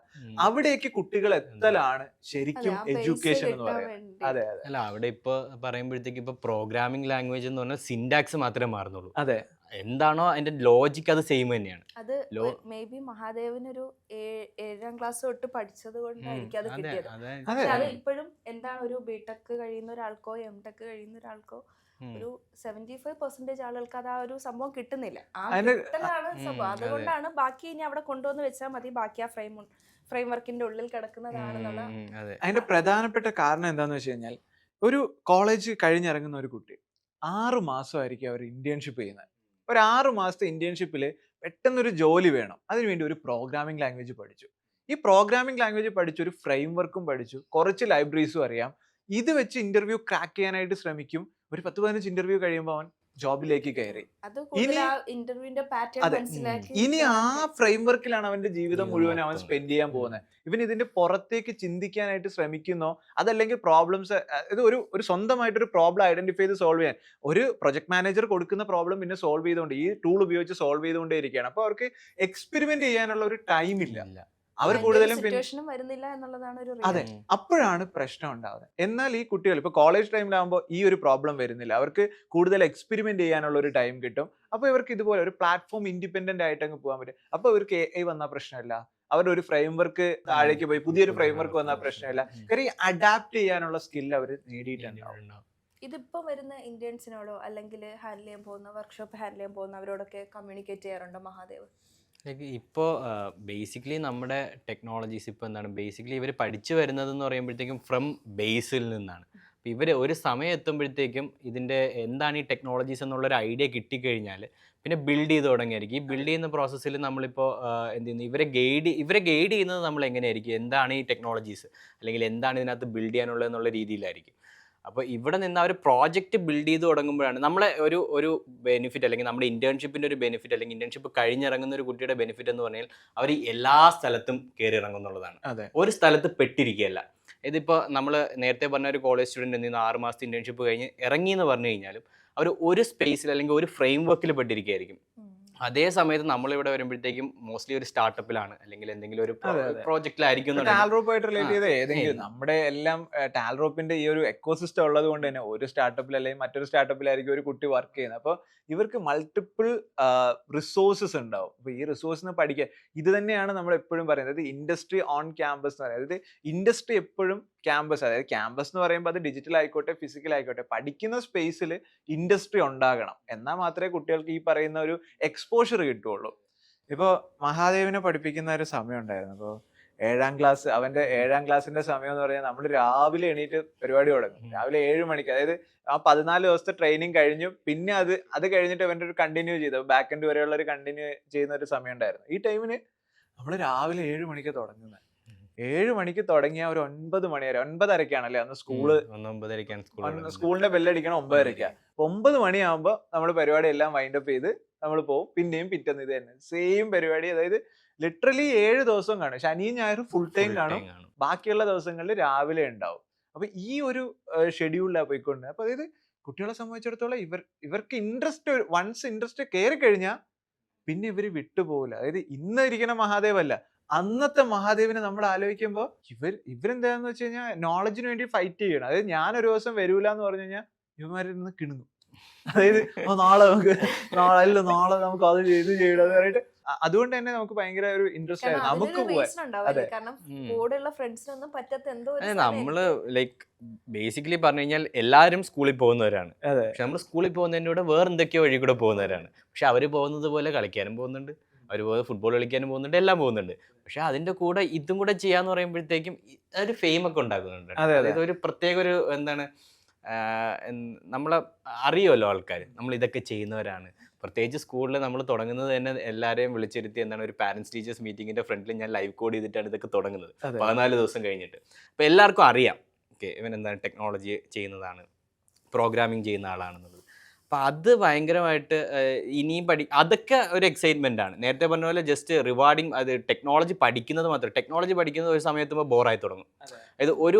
അവിടേക്ക് കുട്ടികൾ എത്തലാണ് ശരിക്കും എഡ്യൂക്കേഷൻ എന്ന് പറയുന്നത്. അതെ അതെ അല്ല, അവിടെ ഇപ്പൊ പറയുമ്പോഴത്തേക്ക് ഇപ്പൊ പ്രോഗ്രാമിംഗ് ലാംഗ്വേജ് എന്ന് പറഞ്ഞാൽ സിൻടാക്സ് മാത്രമേ മാറുന്നുള്ളൂ. അതെ, എന്താണോ അതിന്റെ ലോജിക് അത് സെയിം തന്നെയാണ്. അത് മേ ബി മഹാദേവനൊരു 7ാം ക്ലാസ് തൊട്ട് പഠിച്ചത് കൊണ്ടായിരിക്കും അത് കിട്ടിയത്. പക്ഷെ അത് ഇപ്പോഴും എന്താണ് ഒരു ബിടെക് കഴിയുന്ന ഒരാൾക്കോ എംടെക് കഴിയുന്ന ഒരാൾക്കോ ഒരു 75% ആളുകൾക്ക് അത് ആ ഒരു സംഭവം കിട്ടുന്നില്ല. ആ കിട്ടലാണ് സംഭവം. അതുകൊണ്ടാണ് ബാക്കി ഇനി അവിടെ കൊണ്ടുവന്ന് വെച്ചാൽ മതി, ബാക്കി ആ ഫ്രെയിം വർക്കിന്റെ ഉള്ളിൽ കിടക്കുന്നതാണെന്നുള്ള. അതിന്റെ പ്രധാനപ്പെട്ട കാരണം എന്താന്ന് വെച്ച് കഴിഞ്ഞാൽ ഒരു കോളേജ് കഴിഞ്ഞിറങ്ങുന്ന ഒരു കുട്ടി 6 മാസമായിരിക്കും അവർ ഇന്റേൺഷിപ്പ് ചെയ്യുന്നത്. ഒരു 6 മാസത്തെ ഇന്റേൺഷിപ്പിൽ പെട്ടെന്നൊരു ജോലി വേണം, അതിനുവേണ്ടി ഒരു പ്രോഗ്രാമിംഗ് ലാംഗ്വേജ് പഠിച്ചു. ഈ പ്രോഗ്രാമിംഗ് ലാംഗ്വേജ് പഠിച്ചു, ഒരു ഫ്രെയിം വർക്കും പഠിച്ചു, കുറച്ച് ലൈബ്രറീസും അറിയാം. ഇത് വെച്ച് ഇന്റർവ്യൂ ക്രാക്ക് ചെയ്യാനായിട്ട് ശ്രമിക്കും. ഒരു 10-15 ഇന്റർവ്യൂ കഴിയുമ്പോൾ അവൻ ജോബിലേക്ക് കയറി. ഇനി ആ ഫ്രെയിം വർക്കിലാണ് അവന്റെ ജീവിതം മുഴുവൻ അവൻ സ്പെൻഡ് ചെയ്യാൻ പോകുന്നത്. ഇവൻ ഇതിന്റെ പുറത്തേക്ക് ചിന്തിക്കാനായിട്ട് ശ്രമിക്കുന്നോ, അതല്ലെങ്കിൽ പ്രോബ്ലംസ്, ഇത് ഒരു സ്വന്തമായിട്ടൊരു പ്രോബ്ലം ഐഡന്റിഫൈ ചെയ്ത് സോൾവ് ചെയ്യാൻ ഒരു പ്രൊജക്ട് മാനേജർ കൊടുക്കുന്ന പ്രോബ്ലം പിന്നെ സോൾവ് ചെയ്തുകൊണ്ട് ഈ ടൂൾ ഉപയോഗിച്ച് സോൾവ് ചെയ്തുകൊണ്ടേ ഇരിക്കുകയാണ്. അപ്പൊ അവർക്ക് എക്സ്പെരിമെന്റ് ചെയ്യാനുള്ള ഒരു ടൈം ഇല്ല. അവർ കൂടുതലും വരുന്നില്ല എന്നുള്ളതാണ് ഒരു. അതെ, അപ്പോഴാണ് പ്രശ്നം ഉണ്ടാവുന്നത്. എന്നാൽ ഈ കുട്ടികൾ ഇപ്പൊ കോളേജ് ടൈമിലാകുമ്പോൾ ഈ ഒരു പ്രോബ്ലം വരുന്നില്ല, അവർക്ക് കൂടുതൽ എക്സ്പെരിമെന്റ് ചെയ്യാനുള്ള ഒരു ടൈം കിട്ടും. അപ്പൊ ഇവർക്ക് ഇതുപോലെ ഒരു പ്ലാറ്റ്ഫോം ഇൻഡിപെൻഡന്റ് ആയിട്ട് അങ്ങ് പോകാൻ പറ്റും. അപ്പൊ ഇവർക്ക് AI വന്നാൽ പ്രശ്നമില്ല, അവരുടെ ഒരു ഫ്രെയിം വർക്ക് താഴേക്ക് പോയി പുതിയൊരു ഫ്രെയിം വർക്ക് വന്നാൽ പ്രശ്നമില്ല. കാര്യം അഡാപ്റ്റ് ചെയ്യാനുള്ള സ്കിൽ അവർ നേടിയിട്ടുണ്ടാവും. ഇതിപ്പോ വരുന്ന ഇന്റേൺസിനോടോ അല്ലെങ്കിൽ ഹാൻഡിൽ ചെയ്യാൻ പോകുന്ന വർക്ക്ഷോപ്പ് ഹാൻഡിൽ ചെയ്യാൻ പോകുന്നവരോടൊക്കെ കമ്മ്യൂണിക്കേറ്റ് ചെയ്യാറുണ്ടോ മഹാദേവ്? ഇപ്പോൾ ബേസിക്കലി നമ്മുടെ ടെക്നോളജീസ് ഇപ്പോൾ എന്താണ് ബേസിക്കലി ഇവർ പഠിച്ചു വരുന്നതെന്ന് പറയുമ്പോഴത്തേക്കും ഫ്രം ബേസിൽ നിന്നാണ്. അപ്പോൾ ഇവർ ഒരു സമയം എത്തുമ്പോഴത്തേക്കും ഇതിൻ്റെ എന്താണ് ഈ ടെക്നോളജീസ് എന്നുള്ളൊരു ഐഡിയ കിട്ടിക്കഴിഞ്ഞാൽ പിന്നെ ബിൽഡ് ചെയ്ത് തുടങ്ങിയായിരിക്കും. ഈ ബിൽഡ് ചെയ്യുന്ന പ്രോസസ്സിൽ നമ്മളിപ്പോൾ എന്ത് ചെയ്യുന്നു, ഇവരെ ഗൈഡ് ചെയ്യുന്നത് നമ്മൾ എങ്ങനെയായിരിക്കും, എന്താണ് ഈ ടെക്നോളജീസ് അല്ലെങ്കിൽ എന്താണ് ഇതിനകത്ത് ബിൽഡ് ചെയ്യാനുള്ളത് എന്നുള്ള രീതിയിലായിരിക്കും. അപ്പോൾ ഇവിടെ നിന്ന് ആ ഒരു പ്രോജക്റ്റ് ബിൽഡ് ചെയ്ത് തുടങ്ങുമ്പോഴാണ് നമ്മളെ ഒരു ബെനിഫിറ്റ്, അല്ലെങ്കിൽ നമ്മുടെ ഇന്റേൺഷിപ്പിന്റെ ഒരു ബെനിഫിറ്റ്, അല്ലെങ്കിൽ ഇന്റേൺഷിപ്പ് കഴിഞ്ഞിറങ്ങുന്ന ഒരു കുട്ടിയുടെ ബെനിഫിറ്റ് എന്ന് പറഞ്ഞാൽ അവർ എല്ലാ സ്ഥലത്തും കയറി ഇറങ്ങുന്നുള്ളതാണ്. ഒരു സ്ഥലത്ത് പെട്ടിരിക്കുകയല്ല. ഇതിപ്പോൾ നമ്മൾ നേരത്തെ പറഞ്ഞ ഒരു കോളേജ് സ്റ്റുഡൻറ്റ് നിന്ന് 6 മാസത്തെ ഇന്റേൺഷിപ്പ് കഴിഞ്ഞ് ഇറങ്ങി എന്ന് പറഞ്ഞു കഴിഞ്ഞാലും അവർ ഒരു സ്പേസിൽ അല്ലെങ്കിൽ ഒരു ഫ്രെയിം വർക്കിൽ പെട്ടിരിക്കുകയായിരിക്കും. അതേ സമയത്ത് നമ്മളിവിടെ വരുമ്പോഴത്തേക്കും മോസ്റ്റ്ലി ഒരു സ്റ്റാർട്ടപ്പിലാണ്, അല്ലെങ്കിൽ എന്തെങ്കിലും ഒരു പ്രോജക്റ്റിലായിരിക്കും. ടാൽറോപ്പായിട്ട് റിലേറ്റ് ചെയ്ത ഏതെങ്കിലും നമ്മുടെ എല്ലാം ടാൽറോപ്പിന്റെ ഈ ഒരു എക്കോസിസ്റ്റം ഉള്ളത് കൊണ്ട് തന്നെ ഒരു സ്റ്റാർട്ടപ്പിൽ അല്ലെങ്കിൽ മറ്റൊരു സ്റ്റാർട്ടപ്പിലായിരിക്കും ഒരു കുട്ടി വർക്ക് ചെയ്യുന്നത്. അപ്പോൾ ഇവർക്ക് മൾട്ടിപ്പിൾ റിസോഴ്സസ് ഉണ്ടാവും. അപ്പോൾ ഈ റിസോഴ്സിന് പഠിക്കാൻ ഇത് തന്നെയാണ് നമ്മൾ എപ്പോഴും പറയുന്നത് ഇൻഡസ്ട്രി ഓൺ ക്യാമ്പസ് എന്ന് പറയുന്നത്. അതായത് ഇൻഡസ്ട്രി എപ്പോഴും ക്യാമ്പസ്, അതായത് ക്യാമ്പസ് എന്ന് പറയുമ്പോൾ അത് ഡിജിറ്റൽ ആയിക്കോട്ടെ ഫിസിക്കൽ ആയിക്കോട്ടെ, പഠിക്കുന്ന സ്പേസിൽ ഇൻഡസ്ട്രി ഉണ്ടാകണം. എന്നാൽ മാത്രമേ കുട്ടികൾക്ക് ഈ പറയുന്ന ഒരു എക്സ്പോഷർ കിട്ടുള്ളൂ. ഇപ്പോൾ മഹാദേവിനെ പഠിപ്പിക്കുന്ന ഒരു സമയം ഉണ്ടായിരുന്നു. അപ്പോൾ 7ാം ക്ലാസ്, അവന്റെ 7ാം ക്ലാസ്സിന്റെ സമയം എന്ന് പറഞ്ഞാൽ നമ്മൾ രാവിലെ എണീറ്റ് പരിപാടി തുടങ്ങും. രാവിലെ 7 മണിക്ക്, അതായത് ആ 14 ദിവസത്തെ ട്രെയിനിങ് കഴിഞ്ഞു. പിന്നെ അത് കഴിഞ്ഞിട്ട് അവന്റെ ഒരു കണ്ടിന്യൂ ചെയ്തു, ബാക്ക് എൻഡ് വരെയുള്ള ഒരു കണ്ടിന്യൂ ചെയ്യുന്ന ഒരു സമയം ഉണ്ടായിരുന്നു. ഈ ടൈമിന് നമ്മൾ രാവിലെ 7 മണിക്ക് തുടങ്ങുന്നത്. 7 മണിക്ക് തുടങ്ങിയ ഒരു 9 മണി വരെ, 9:30ക്കാണല്ലേ അന്ന് സ്കൂളിന്റെ ബെല്ലടിക്കണം 9:30. 9 മണിയാകുമ്പോൾ നമ്മൾ പരിപാടി എല്ലാം വൈൻഡപ്പ് ചെയ്ത് നമ്മൾ പോകും. പിന്നെയും പിറ്റേന്ന് ഇത് തന്നെ സെയിം പരിപാടി. അതായത് ലിറ്ററലി 7 ദിവസം കാണും. ശനിയും ഞായറും ഫുൾ ടൈം കാണും. ബാക്കിയുള്ള ദിവസങ്ങളിൽ രാവിലെ ഉണ്ടാവും. അപ്പൊ ഈ ഒരു ഷെഡ്യൂളിലാണ് പോയിക്കൊണ്ട്. അപ്പൊ അതായത് കുട്ടികളെ സംബന്ധിച്ചിടത്തോളം ഇവർക്ക് വൺസ് ഇൻട്രസ്റ്റ് കയറി കഴിഞ്ഞാൽ പിന്നെ ഇവര് വിട്ടുപോകില്ല. അതായത് ഇന്ന് ഇരിക്കുന്ന മഹാദേവ് അല്ല, അന്നത്തെ മഹാദേവിനെ നമ്മൾ ആലോചിക്കുമ്പോൾ ഇവരെന്താന്ന് വെച്ച് കഴിഞ്ഞാൽ നോളജിന് വേണ്ടി ഫൈറ്റ് ചെയ്യണം. അതായത് ഞാനൊരു ദിവസം വരൂല എന്ന് പറഞ്ഞു കഴിഞ്ഞാൽ ഇവന്മാരിന്ന് കിണുങ്ങും. അതായത് നാളെ നമുക്ക് അത് ചെയ്യണം എന്ന് പറഞ്ഞിട്ട്. അതുകൊണ്ട് തന്നെ നമുക്ക് ഭയങ്കര ഒരു ഇൻട്രസ്റ്റ് ആയിരുന്നു നമുക്ക് നമ്മള് ലൈക്ക് ബേസിക്കലി പറഞ്ഞു കഴിഞ്ഞാൽ എല്ലാവരും സ്കൂളിൽ പോകുന്നവരാണ്. പക്ഷെ നമ്മൾ സ്കൂളിൽ പോകുന്നതിൻ്റെ കൂടെ വേറെ എന്തൊക്കെയോ വഴി കൂടെ പോകുന്നവരാണ്. പക്ഷെ അവര് പോകുന്നത് പോലെ കളിക്കാനും പോകുന്നുണ്ട്, അവർ ഫുട്ബോൾ കളിക്കാനും പോകുന്നുണ്ട്, എല്ലാം പോകുന്നുണ്ട്. പക്ഷെ അതിന്റെ കൂടെ ഇതും കൂടെ ചെയ്യാന്ന് പറയുമ്പോഴത്തേക്കും ഒരു ഫെയിം ഒക്കെ ഉണ്ടാക്കുന്നുണ്ട്. അതായത് ഒരു പ്രത്യേക ഒരു എന്താണ്, നമ്മളെ അറിയുമല്ലോ ആൾക്കാർ നമ്മൾ ഇതൊക്കെ ചെയ്യുന്നവരാണ്. പ്രത്യേകിച്ച് സ്കൂളിൽ നമ്മൾ തുടങ്ങുന്നത് തന്നെ എല്ലാവരെയും വിളിച്ചിരുത്തി എന്താണ് ഒരു പാരന്റ്സ് ടീച്ചേഴ്സ് മീറ്റിങ്ങിന്റെ ഫ്രണ്ടിൽ ഞാൻ ലൈവ് കോഡ് ചെയ്തിട്ടാണ് ഇതൊക്കെ തുടങ്ങുന്നത് 14 ദിവസം കഴിഞ്ഞിട്ട്. അപ്പോൾ എല്ലാവർക്കും അറിയാം ഓക്കെ ഇവൻ എന്താണ് ടെക്നോളജി ചെയ്യുന്നതാണ്, പ്രോഗ്രാമിംഗ് ചെയ്യുന്ന ആളാണെന്നുള്ളത്. അപ്പം അത് ഭയങ്കരമായിട്ട് ഇനിയും അതൊക്കെ ഒരു എക്സൈറ്റ്മെൻ്റ് ആണ്. നേരത്തെ പറഞ്ഞ പോലെ ജസ്റ്റ് റിവാർഡിങ്. അത് ടെക്നോളജി പഠിക്കുന്നത് മാത്രം, ടെക്നോളജി പഠിക്കുന്നത് ഒരു സമയത്തുമ്പോൾ ബോറായി തുടങ്ങും. അതായത്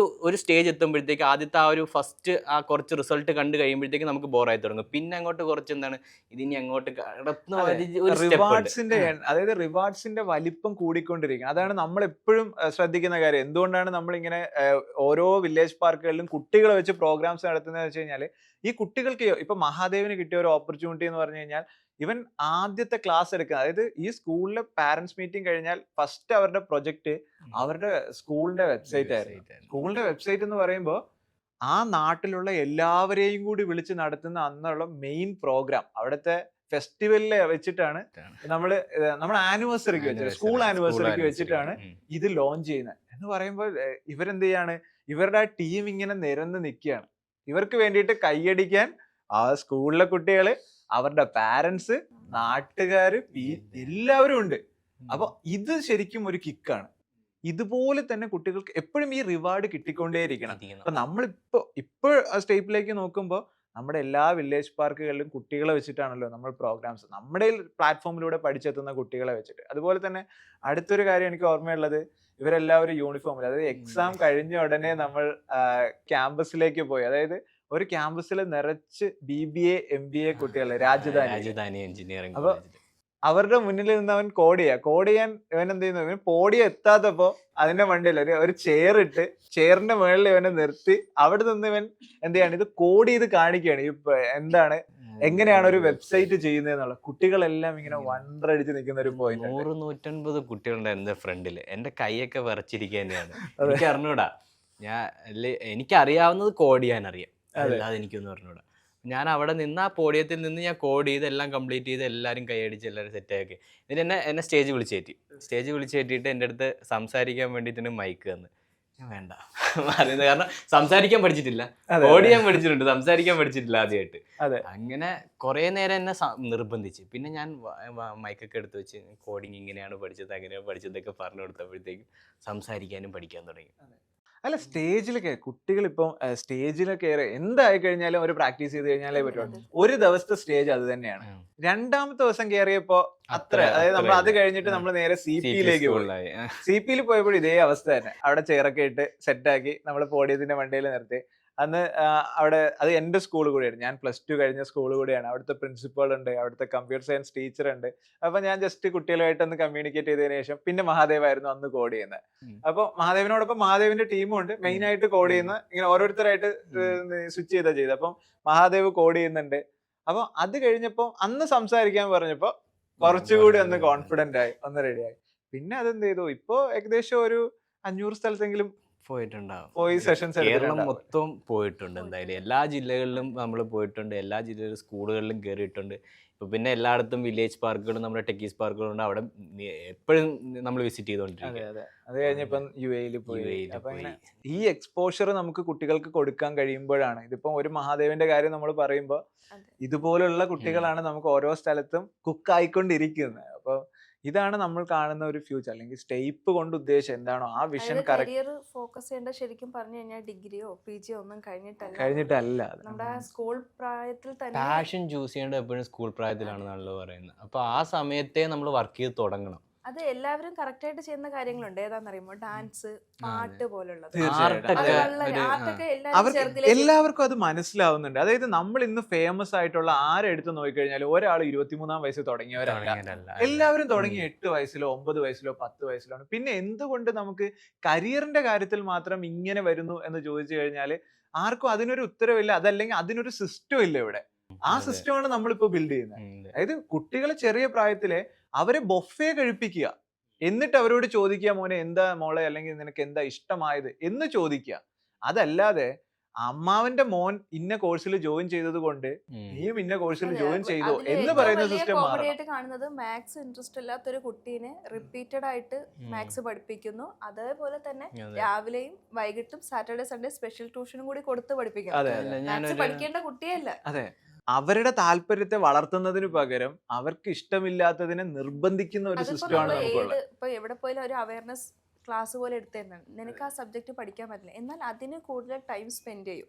ഒരു സ്റ്റേജ് എത്തുമ്പോഴത്തേക്ക് ആദ്യത്തെ ആ ഒരു ഫസ്റ്റ് ആ കുറച്ച് റിസൾട്ട് കണ്ടു കഴിയുമ്പോഴത്തേക്ക് നമുക്ക് ബോറായി തുടങ്ങും. പിന്നെ അങ്ങോട്ട് കുറച്ച് എന്താണ് ഇതിനി അങ്ങോട്ട് അതായത് റിവാർഡ്സിന്റെ വലിപ്പം കൂടിക്കൊണ്ടിരിക്കും. അതാണ് നമ്മൾ എപ്പോഴും ശ്രദ്ധിക്കുന്ന കാര്യം. എന്തുകൊണ്ടാണ് നമ്മളിങ്ങനെ ഓരോ വില്ലേജ് പാർക്കുകളിലും കുട്ടികളെ വെച്ച് പ്രോഗ്രാംസ് നടത്തുന്നത് വെച്ച് കഴിഞ്ഞാൽ ഈ കുട്ടികൾക്ക് ഇപ്പൊ മഹാദേവിന് കിട്ടിയ ഒരു ഓപ്പർച്യൂണിറ്റി എന്ന് പറഞ്ഞു കഴിഞ്ഞാൽ ഇവൻ ആദ്യത്തെ ക്ലാസ് എടുക്കുന്നത്. അതായത് ഈ സ്കൂളിലെ പാരന്റ്സ് മീറ്റിംഗ് കഴിഞ്ഞാൽ ഫസ്റ്റ് അവരുടെ പ്രൊജക്ട് അവരുടെ സ്കൂളിന്റെ വെബ്സൈറ്റ് ആയിരുന്നു. സ്കൂളിന്റെ വെബ്സൈറ്റ് എന്ന് പറയുമ്പോൾ ആ നാട്ടിലുള്ള എല്ലാവരെയും കൂടി വിളിച്ച് നടത്തുന്ന അന്നുള്ള മെയിൻ പ്രോഗ്രാം അവിടുത്തെ ഫെസ്റ്റിവലിൽ വെച്ചിട്ടാണ് നമ്മൾ ആനിവേഴ്സറിക്ക് വെച്ചിട്ട് സ്കൂൾ ആനിവേഴ്സറിക്ക് വെച്ചിട്ടാണ് ഇത് ലോഞ്ച് ചെയ്യുന്നത്. എന്ന് പറയുമ്പോൾ ഇവരെന്ത് ചെയ്യാണ്, ഇവരുടെ ആ ടീം ഇങ്ങനെ നിരന്ന് നിൽക്കുകയാണ്. ഇവർക്ക് വേണ്ടിയിട്ട് കൈയടിക്കാൻ ആ സ്കൂളിലെ കുട്ടികള്, അവരുടെ പാരന്റ്സ്, നാട്ടുകാര്, എല്ലാവരും ഉണ്ട്. അപ്പൊ ഇത് ശരിക്കും ഒരു കിക്കാണ്. ഇതുപോലെ തന്നെ കുട്ടികൾക്ക് എപ്പോഴും ഈ റിവാർഡ് കിട്ടിക്കൊണ്ടേയിരിക്കണം. അപ്പൊ ഇപ്പോൾ സ്റ്റേറ്റിലേക്ക് നോക്കുമ്പോൾ നമ്മുടെ എല്ലാ വില്ലേജ് പാർക്കുകളിലും കുട്ടികളെ വെച്ചിട്ടാണല്ലോ നമ്മൾ പ്രോഗ്രാംസ് നമ്മുടെ പ്ലാറ്റ്ഫോമിലൂടെ പഠിച്ചെത്തുന്ന കുട്ടികളെ വെച്ചിട്ട്. അതുപോലെ തന്നെ അടുത്തൊരു കാര്യം എനിക്ക് ഓർമ്മയുള്ളത്, ഇവരെല്ലാവരും യൂണിഫോമിൽ, അതായത് എക്സാം കഴിഞ്ഞ ഉടനെ നമ്മൾ ക്യാമ്പസിലേക്ക് പോയി. അതായത് ഒരു ക്യാമ്പസിൽ നിറച്ച് BBA MBA കുട്ടികളെ, രാജധാനി എഞ്ചിനീയറിംഗ്. അപ്പൊ അവരുടെ മുന്നിൽ നിന്ന് അവൻ കോഡ് ചെയ്യാൻ ഇവൻ എന്ത് ചെയ്യുന്നു, ഇവൻ പോഡിയം എത്താത്തപ്പോ അതിന്റെ മണ്ടിയിൽ ഒരു ചെയർ ഇട്ട് ചെയറിന്റെ മുകളിൽ ഇവനെ നിർത്തി അവിടെ നിന്ന് ഇവൻ എന്ത് ചെയ്യാണ്, ഇത് കോഡ് ചെയ്ത് കാണിക്കുകയാണ്. ഇപ്പൊ എന്താണ്, എങ്ങനെയാണ് ഒരു വെബ്സൈറ്റ് ചെയ്യുന്നതെന്നുള്ള. കുട്ടികളെല്ലാം ഇങ്ങനെ വണ്ടടിച്ച് നിൽക്കുന്ന ഒരു പോയിന്റ്. 100-150 കുട്ടികളുണ്ട് എന്റെ ഫ്രണ്ടില്. എന്റെ കൈയൊക്കെ വിറച്ചിരിക്കുക തന്നെയാണ്. എനിക്ക് അറിഞ്ഞൂടാ, എനിക്കറിയാവുന്നത് കോഡ് ചെയ്യാൻ അറിയാം, അല്ലാതെ എനിക്കൊന്നും അറിഞ്ഞൂടാ. ഞാൻ അവിടെ നിന്ന് ആ പോഡിയത്തിൽ നിന്ന് ഞാൻ കോഡ് ചെയ്ത് എല്ലാം കംപ്ലീറ്റ് ചെയ്ത് എല്ലാവരും കൈയടിച്ച് എല്ലാവരും സെറ്റാക്കി. എന്നിട്ട് എന്നെ സ്റ്റേജ് വിളിച്ചേറ്റിയിട്ട് എൻ്റെ അടുത്ത് സംസാരിക്കാൻ വേണ്ടിയിട്ടാണ് മൈക്ക് തന്ന്. ഞാൻ വേണ്ട പറയുന്നത്, കാരണം സംസാരിക്കാൻ പഠിച്ചിട്ടില്ല, കോഡ് ചെയ്യാൻ പഠിച്ചിട്ടുണ്ട്, സംസാരിക്കാൻ പഠിച്ചിട്ടില്ല ആദ്യമായിട്ട്. അങ്ങനെ കുറേ നേരം എന്നെ നിർബന്ധിച്ച്. പിന്നെ ഞാൻ മൈക്കൊക്കെ എടുത്ത് വെച്ച് കോഡിങ് ഇങ്ങനെയാണ് പഠിച്ചത്, അങ്ങനെയാണ് പഠിച്ചതൊക്കെ പറഞ്ഞു കൊടുത്തപ്പോഴത്തേക്കും സംസാരിക്കാനും പഠിക്കാൻ തുടങ്ങി. അല്ല സ്റ്റേജിലൊക്കെ കുട്ടികൾ ഇപ്പം സ്റ്റേജിലൊക്കെ എന്തായി കഴിഞ്ഞാലും അവർ പ്രാക്ടീസ് ചെയ്ത് കഴിഞ്ഞാലേ പറ്റുള്ളൂ. ഒരു ദിവസത്തെ സ്റ്റേജ് അത് തന്നെയാണ്. രണ്ടാമത്തെ ദിവസം കയറിയപ്പോ അത്ര, അതായത് നമ്മൾ അത് കഴിഞ്ഞിട്ട് നമ്മൾ നേരെ CP-യിലേക്ക് പോയി. CP-യിൽ പോയപ്പോഴും ഇതേ അവസ്ഥ തന്നെ. അവിടെ ചെയറൊക്കെ ഇട്ട് സെറ്റാക്കി നമ്മൾ പോഡിയത്തിന്റെ വണ്ടിയിൽ നിർത്തി. അന്ന് അവിടെ അത് എന്റെ സ്കൂൾ കൂടിയാണ്, ഞാൻ +2 കഴിഞ്ഞ സ്കൂൾ കൂടിയാണ്. അവിടുത്തെ പ്രിൻസിപ്പൾ ഉണ്ട്, അവിടുത്തെ കമ്പ്യൂട്ടർ സയൻസ് ടീച്ചർ ഉണ്ട്. അപ്പൊ ഞാൻ ജസ്റ്റ് കുട്ടികളുമായിട്ട് ഒന്ന് കമ്മ്യൂണിക്കേറ്റ് ചെയ്തതിനു ശേഷം പിന്നെ മഹാദേവായിരുന്നു അന്ന് കോഡ് ചെയ്യുന്നത്. അപ്പൊ മഹാദേവിനോടൊപ്പം മഹാദേവിന്റെ ടീമും ഉണ്ട്, മെയിൻ ആയിട്ട് കോഡ് ചെയ്യുന്ന ഇങ്ങനെ ഓരോരുത്തരായിട്ട് സ്വിച്ച് ചെയ്തത്. അപ്പം മഹാദേവ് കോഡ് ചെയ്യുന്നുണ്ട്. അപ്പൊ അത് കഴിഞ്ഞപ്പോ അന്ന് സംസാരിക്കാൻ പറഞ്ഞപ്പോ കുറച്ചുകൂടി ഒന്ന് കോൺഫിഡന്റ് ആയി, ഒന്ന് റെഡിയായി. പിന്നെ അതെന്ത് ചെയ്തു, ഇപ്പൊ ഏകദേശം ഒരു 500 സ്ഥലത്തെങ്കിലും പോയി സെഷൻസ് കേരളം മൊത്തം പോയിട്ടുണ്ട്. എന്തായാലും എല്ലാ ജില്ലകളിലും നമ്മൾ പോയിട്ടുണ്ട്, എല്ലാ ജില്ലയിലും സ്കൂളുകളിലും കയറിയിട്ടുണ്ട്. ഇപ്പൊ പിന്നെ എല്ലായിടത്തും വില്ലേജ് പാർക്കുകളും നമ്മുടെ ടെക്കീസ് പാർക്കുകളുണ്ട്, അവിടെ എപ്പോഴും നമ്മൾ വിസിറ്റ് ചെയ്തോണ്ടിരിക്കും. അത് കഴിഞ്ഞപ്പം UAE-ൽ പോയി. അപ്പൊ ഈ എക്സ്പോഷർ നമുക്ക് കുട്ടികൾക്ക് കൊടുക്കാൻ കഴിയുമ്പോഴാണ്, ഇതിപ്പം ഒരു മഹാദേവന്റെ കാര്യം നമ്മൾ പറയുമ്പോൾ ഇതുപോലുള്ള കുട്ടികളാണ് നമുക്ക് ഓരോ സ്ഥലത്തും കുക്കായിക്കൊണ്ടിരിക്കുന്നത്. അപ്പൊ ഇതാണ് നമ്മൾ കാണുന്ന ഒരു ഫ്യൂച്ചർ, അല്ലെങ്കിൽ സ്റ്റേപ്പ് കൊണ്ട് ഉദ്ദേശം എന്താണോ ആ വിഷൻ കരിയർ ഫോക്കസ് ചെയ്യേണ്ട ശരിക്കും പറഞ്ഞു കഴിഞ്ഞാൽ ഡിഗ്രിയോ PG ഒന്നും കഴിഞ്ഞിട്ടല്ല. നമ്മുടെ സ്കൂൾ പ്രായത്തിൽ തന്നെ പാഷൻ ചൂസ് ചെയ്യേണ്ടത് എപ്പോഴും സ്കൂൾ പ്രായത്തിലാണെന്നാണല്ലോ പറയുന്നത്. അപ്പൊ ആ സമയത്തെ നമ്മൾ വർക്ക് ചെയ്ത് തുടങ്ങണം. അത് എല്ലാവരും കറക്റ്റ് ആയിട്ട് ചെയ്യുന്ന കാര്യങ്ങളുണ്ട്. ഏതാണെന്നറിയുമോ, ഡാൻസ്, പാട്ട് പോലുള്ളത്. എല്ലാവർക്കും അത് മനസ്സിലാവുന്നുണ്ട്. അതായത് നമ്മൾ ഇന്ന് ഫേമസ് ആയിട്ടുള്ള ആരെടുത്ത് നോക്കിക്കഴിഞ്ഞാൽ ഒരാൾ 23-ാം വയസ്സിൽ തുടങ്ങിയവരല്ല. എല്ലാവരും തുടങ്ങി 8 വയസ്സിലോ 9 വയസ്സിലോ 10 വയസ്സിലോ ആണ്. പിന്നെ എന്തുകൊണ്ട് നമുക്ക് കരിയറിന്റെ കാര്യത്തിൽ മാത്രം ഇങ്ങനെ വരുന്നു എന്ന് ചോദിച്ചു കഴിഞ്ഞാൽ ആർക്കും അതിനൊരു ഉത്തരവില്ല, അതല്ലെങ്കിൽ അതിനൊരു സിസ്റ്റം ഇല്ല ഇവിടെ. ആ സിസ്റ്റമാണ് നമ്മളിപ്പോ ബിൽഡ് ചെയ്യുന്നത്. അതായത് കുട്ടികളെ ചെറിയ പ്രായത്തിലെ അവരെ ബൊഫേ കഴിപ്പിക്കുക, എന്നിട്ട് അവരോട് ചോദിക്കുക, മോനെ എന്താ മോളെ, അല്ലെങ്കിൽ നിനക്ക് എന്താ ഇഷ്ടമായത് എന്ന് ചോദിക്കുക. അതല്ലാതെ അമ്മാവന്റെ മോൻ ഇന്ന കോഴ്സിൽ ജോയിൻ ചെയ്തത് കൊണ്ട് നീയും ഇന്ന കോഴ്സിൽ ജോയിൻ ചെയ്തോ എന്ന് പറയുന്ന സിസ്റ്റം കാണുന്നത്. മാത്സ് ഇൻട്രസ്റ്റ് ഇല്ലാത്തൊരു കുട്ടീനെ റിപ്പീറ്റഡ് ആയിട്ട് മാത്സ് പഠിപ്പിക്കുന്നു. അതേപോലെ തന്നെ രാവിലെയും വൈകിട്ടും സാറ്റർഡേ സൺഡേ സ്പെഷ്യൽ ട്യൂഷനും കൂടി കൊടുത്ത് പഠിപ്പിക്കുന്നു. പഠിക്കേണ്ട കുട്ടിയല്ല. അതെ, അവരുടെ താല്പര്യത്തെ വളർത്തുന്നതിന് പകരം അവർക്ക് ഇഷ്ടമില്ലാത്തതിനെ നിർബന്ധിക്കുന്ന ഒരു സിസ്റ്റമാണ് നമുക്കുള്ളത്. ഇപ്പൊ എവിടെ പോയാലും ഒരു അവയർനെസ് ക്ലാസ് പോലെ എടുത്തിരുന്നാണ്, നിനക്ക് ആ സബ്ജക്ട് പഠിക്കാൻ പറ്റില്ല, എന്നാൽ അതിന് കൂടുതൽ ടൈം സ്പെൻഡ് ചെയ്യും.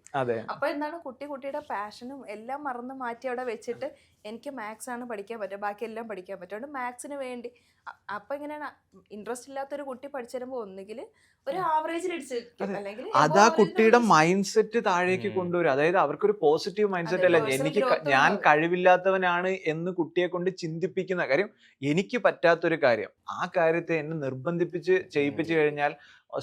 അപ്പൊ എന്താണ്, കുട്ടിയുടെ പാഷനും എല്ലാം മറന്ന് മാറ്റി അവിടെ വെച്ചിട്ട് എനിക്ക് മാത്സ് ആണ് പഠിക്കാൻ പറ്റുക, ബാക്കി എല്ലാം പഠിക്കാൻ പറ്റും. അതുകൊണ്ട് മാത്സിന് വേണ്ടി അപ്പൊ ഇങ്ങനെയാണ്, ഇൻട്രസ്റ്റ് ഇല്ലാത്തൊരു കുട്ടി പഠിച്ചു തരുമ്പോ ഒന്നുകിൽ ഒരു ആവറേജിൽ അല്ലെങ്കിൽ അതാ കുട്ടിയുടെ മൈൻഡ് സെറ്റ് താഴേക്ക് കൊണ്ടുവരും. അതായത് അവർക്കൊരു പോസിറ്റീവ് മൈൻഡ് സെറ്റ് അല്ല, ഞാൻ കഴിവില്ലാത്തവനാണ് എന്ന് കുട്ടിയെ കൊണ്ട് ചിന്തിപ്പിക്കുന്ന കാര്യം, എനിക്ക് പറ്റാത്തൊരു കാര്യം, ആ കാര്യത്തെ എന്നെ നിർബന്ധിപ്പിച്ച് ചെയ്യിപ്പിച്ചു കഴിഞ്ഞാൽ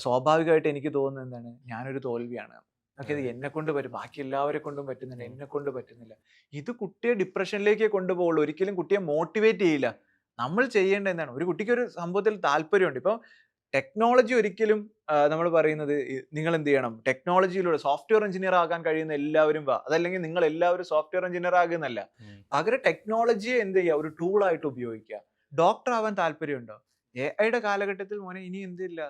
സ്വാഭാവികമായിട്ട് എനിക്ക് തോന്നുന്നത് എന്താണ്, ഞാനൊരു തോൽവിയാണ്. ഇത് എന്നെ കൊണ്ട് പറ്റും, ബാക്കി എല്ലാവരെ കൊണ്ടും പറ്റുന്നില്ല, എന്നെ കൊണ്ട് പറ്റുന്നില്ല. ഇത് കുട്ടിയെ ഡിപ്രഷനിലേക്ക് കൊണ്ടുപോകുള്ളൂ, ഒരിക്കലും കുട്ടിയെ മോട്ടിവേറ്റ് ചെയ്യില്ല. നമ്മൾ ചെയ്യേണ്ട എന്താണ്, ഒരു കുട്ടിക്ക് ഒരു സംഭവത്തിൽ താല്പര്യമുണ്ട്. ഇപ്പൊ ടെക്നോളജി ഒരിക്കലും നമ്മൾ പറയുന്നത് നിങ്ങൾ എന്ത് ചെയ്യണം, ടെക്നോളജിയിലൂടെ സോഫ്റ്റ്വെയർ എഞ്ചിനീയർ ആകാൻ കഴിയുന്ന എല്ലാവരും വാ, അതല്ലെങ്കിൽ നിങ്ങൾ എല്ലാവരും സോഫ്റ്റ്വെയർ എഞ്ചിനീയർ ആകുന്നല്ല. പകരം ടെക്നോളജിയെ എന്ത് ചെയ്യുക, ഒരു ടൂളായിട്ട് ഉപയോഗിക്കുക. ഡോക്ടർ ആവാൻ താല്പര്യമുണ്ടോ, AI-യുടെ കാലഘട്ടത്തിൽ മോനെ ഇനി എന്തില്ല,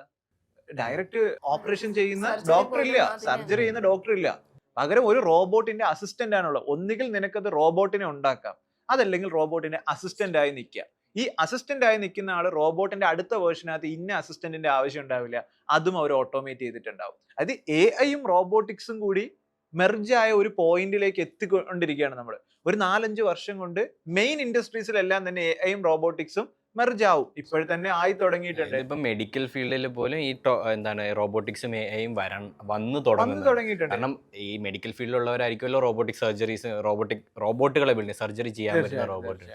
ഡയറക്റ്റ് ഓപ്പറേഷൻ ചെയ്യുന്ന ഡോക്ടർ ഇല്ല, സർജറി ചെയ്യുന്ന ഡോക്ടർ ഇല്ല. പകരം ഒരു റോബോട്ടിന്റെ അസിസ്റ്റന്റ് ആണുള്ളത്. ഒന്നുകിൽ നിനക്കത് റോബോട്ടിനെ ഉണ്ടാക്കാം, അതല്ലെങ്കിൽ റോബോട്ടിന്റെ അസിസ്റ്റന്റ് ആയി നിൽക്കുക. ഈ അസിസ്റ്റന്റ് ആയി നിൽക്കുന്ന ആള് റോബോട്ടിന്റെ അടുത്ത വേർഷനകത്ത് ഇന്ന അസിസ്റ്റന്റിന്റെ ആവശ്യം ഉണ്ടാവില്ല, അതും അവർ ഓട്ടോമേറ്റ് ചെയ്തിട്ടുണ്ടാവും. അത് AI-യും റോബോട്ടിക്സും കൂടി മെർജായ ഒരു പോയിന്റിലേക്ക് എത്തിക്കൊണ്ടിരിക്കുകയാണ് നമ്മൾ. ഒരു 4-5 വർഷം കൊണ്ട് മെയിൻ ഇൻഡസ്ട്രീസിലെല്ലാം തന്നെ AI-യും റോബോട്ടിക്സും മെർജാവും. ഇപ്പോൾ തന്നെ ആയി തുടങ്ങിയിട്ടുണ്ട്. ഇപ്പൊ മെഡിക്കൽ ഫീൽഡിൽ പോലും ഈ എന്താണ് റോബോട്ടിക്സും AI-യും വന്നു തുടങ്ങിയിട്ടുണ്ട്. കാരണം ഈ മെഡിക്കൽ ഫീൽഡിലുള്ളവരായിരിക്കുമല്ലോ റോബോട്ടിക് സർജറീസ്, റോബോട്ടുകളെ ബിൽഡ് സർജറി ചെയ്യാൻ പറ്റുന്ന റോബോട്ട്.